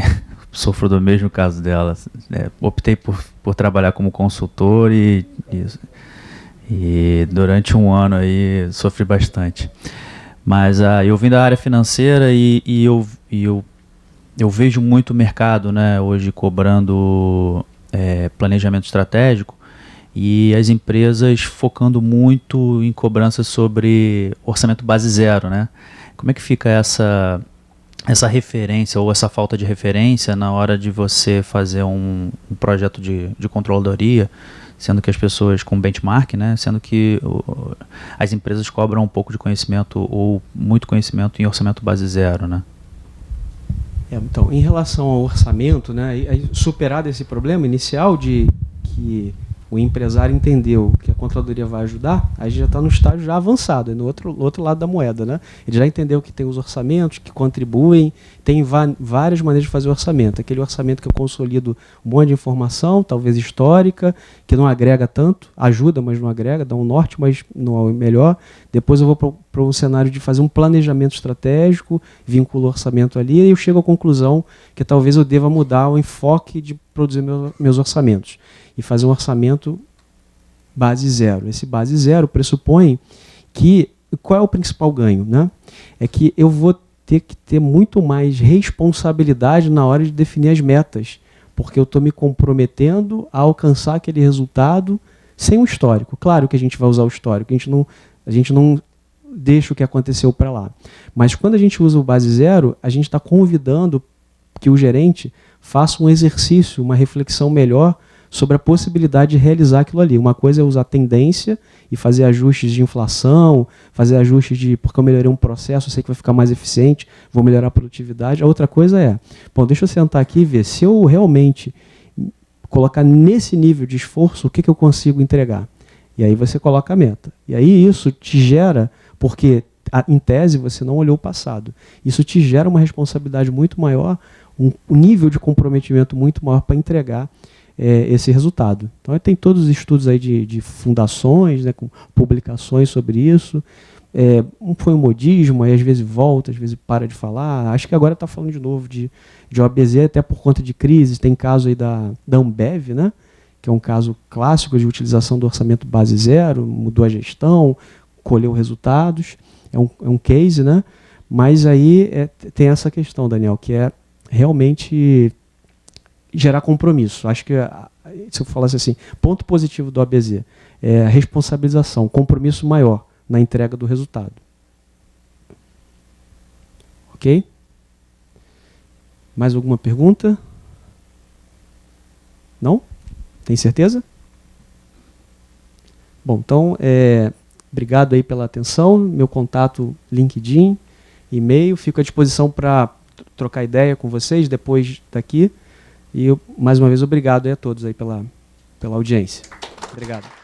sofro do mesmo caso dela. Optei por trabalhar como consultor e durante um ano aí sofri bastante. Mas eu vim da área financeira e eu vejo muito o mercado, né, hoje cobrando planejamento estratégico e as empresas focando muito em cobrança sobre orçamento base zero, né? Como é que fica essa referência ou essa falta de referência na hora de você fazer um projeto de controladoria, sendo que as pessoas com benchmark, né, sendo que as empresas cobram um pouco de conhecimento ou muito conhecimento em orçamento base zero, né? Então, em relação ao orçamento, né, superado esse problema inicial de que o empresário entendeu que a controladoria vai ajudar, aí já está no estágio já avançado, no outro lado da moeda, né? Ele já entendeu que tem os orçamentos que contribuem, tem várias maneiras de fazer orçamento. Aquele orçamento que eu consolido um monte de informação, talvez histórica, que não agrega tanto, ajuda, mas não agrega, dá um norte, mas não é o melhor. Depois eu vou para um cenário de fazer um planejamento estratégico, vinculo o orçamento ali, e eu chego à conclusão que talvez eu deva mudar o enfoque de produzir meus orçamentos e fazer um orçamento base zero. Esse base zero pressupõe que, qual é o principal ganho, né? É que eu vou ter que ter muito mais responsabilidade na hora de definir as metas, porque eu estou me comprometendo a alcançar aquele resultado sem um histórico. Claro que a gente vai usar o histórico, a gente não deixa o que aconteceu para lá. Mas quando a gente usa o base zero, a gente está convidando que o gerente faça um exercício, uma reflexão melhor sobre a possibilidade de realizar aquilo ali. Uma coisa é usar tendência e fazer ajustes de inflação, fazer ajustes porque eu melhorei um processo, eu sei que vai ficar mais eficiente, vou melhorar a produtividade. A outra coisa é, deixa eu sentar aqui e ver se eu realmente colocar nesse nível de esforço, o que eu consigo entregar. E aí você coloca a meta. E aí isso te gera, porque em tese você não olhou o passado, isso te gera uma responsabilidade muito maior, um nível de comprometimento muito maior para entregar esse resultado. Então, tem todos os estudos aí de fundações, né, com publicações sobre isso. Foi um modismo, aí às vezes volta, às vezes para de falar. Acho que agora está falando de novo de OABZ, até por conta de crises. Tem caso aí da Ambev, né, que é um caso clássico de utilização do orçamento base zero, mudou a gestão, colheu resultados. É um case, né? Mas aí tem essa questão, Daniel, que é realmente gerar compromisso. Acho que, se eu falasse assim, ponto positivo do ABZ é a responsabilização, compromisso maior na entrega do resultado. Ok? Mais alguma pergunta? Não? Tem certeza? Bom, então, obrigado aí pela atenção. Meu contato, LinkedIn, e-mail. Fico à disposição para trocar ideia com vocês depois daqui. E mais uma vez, obrigado aí a todos aí pela audiência. Obrigado.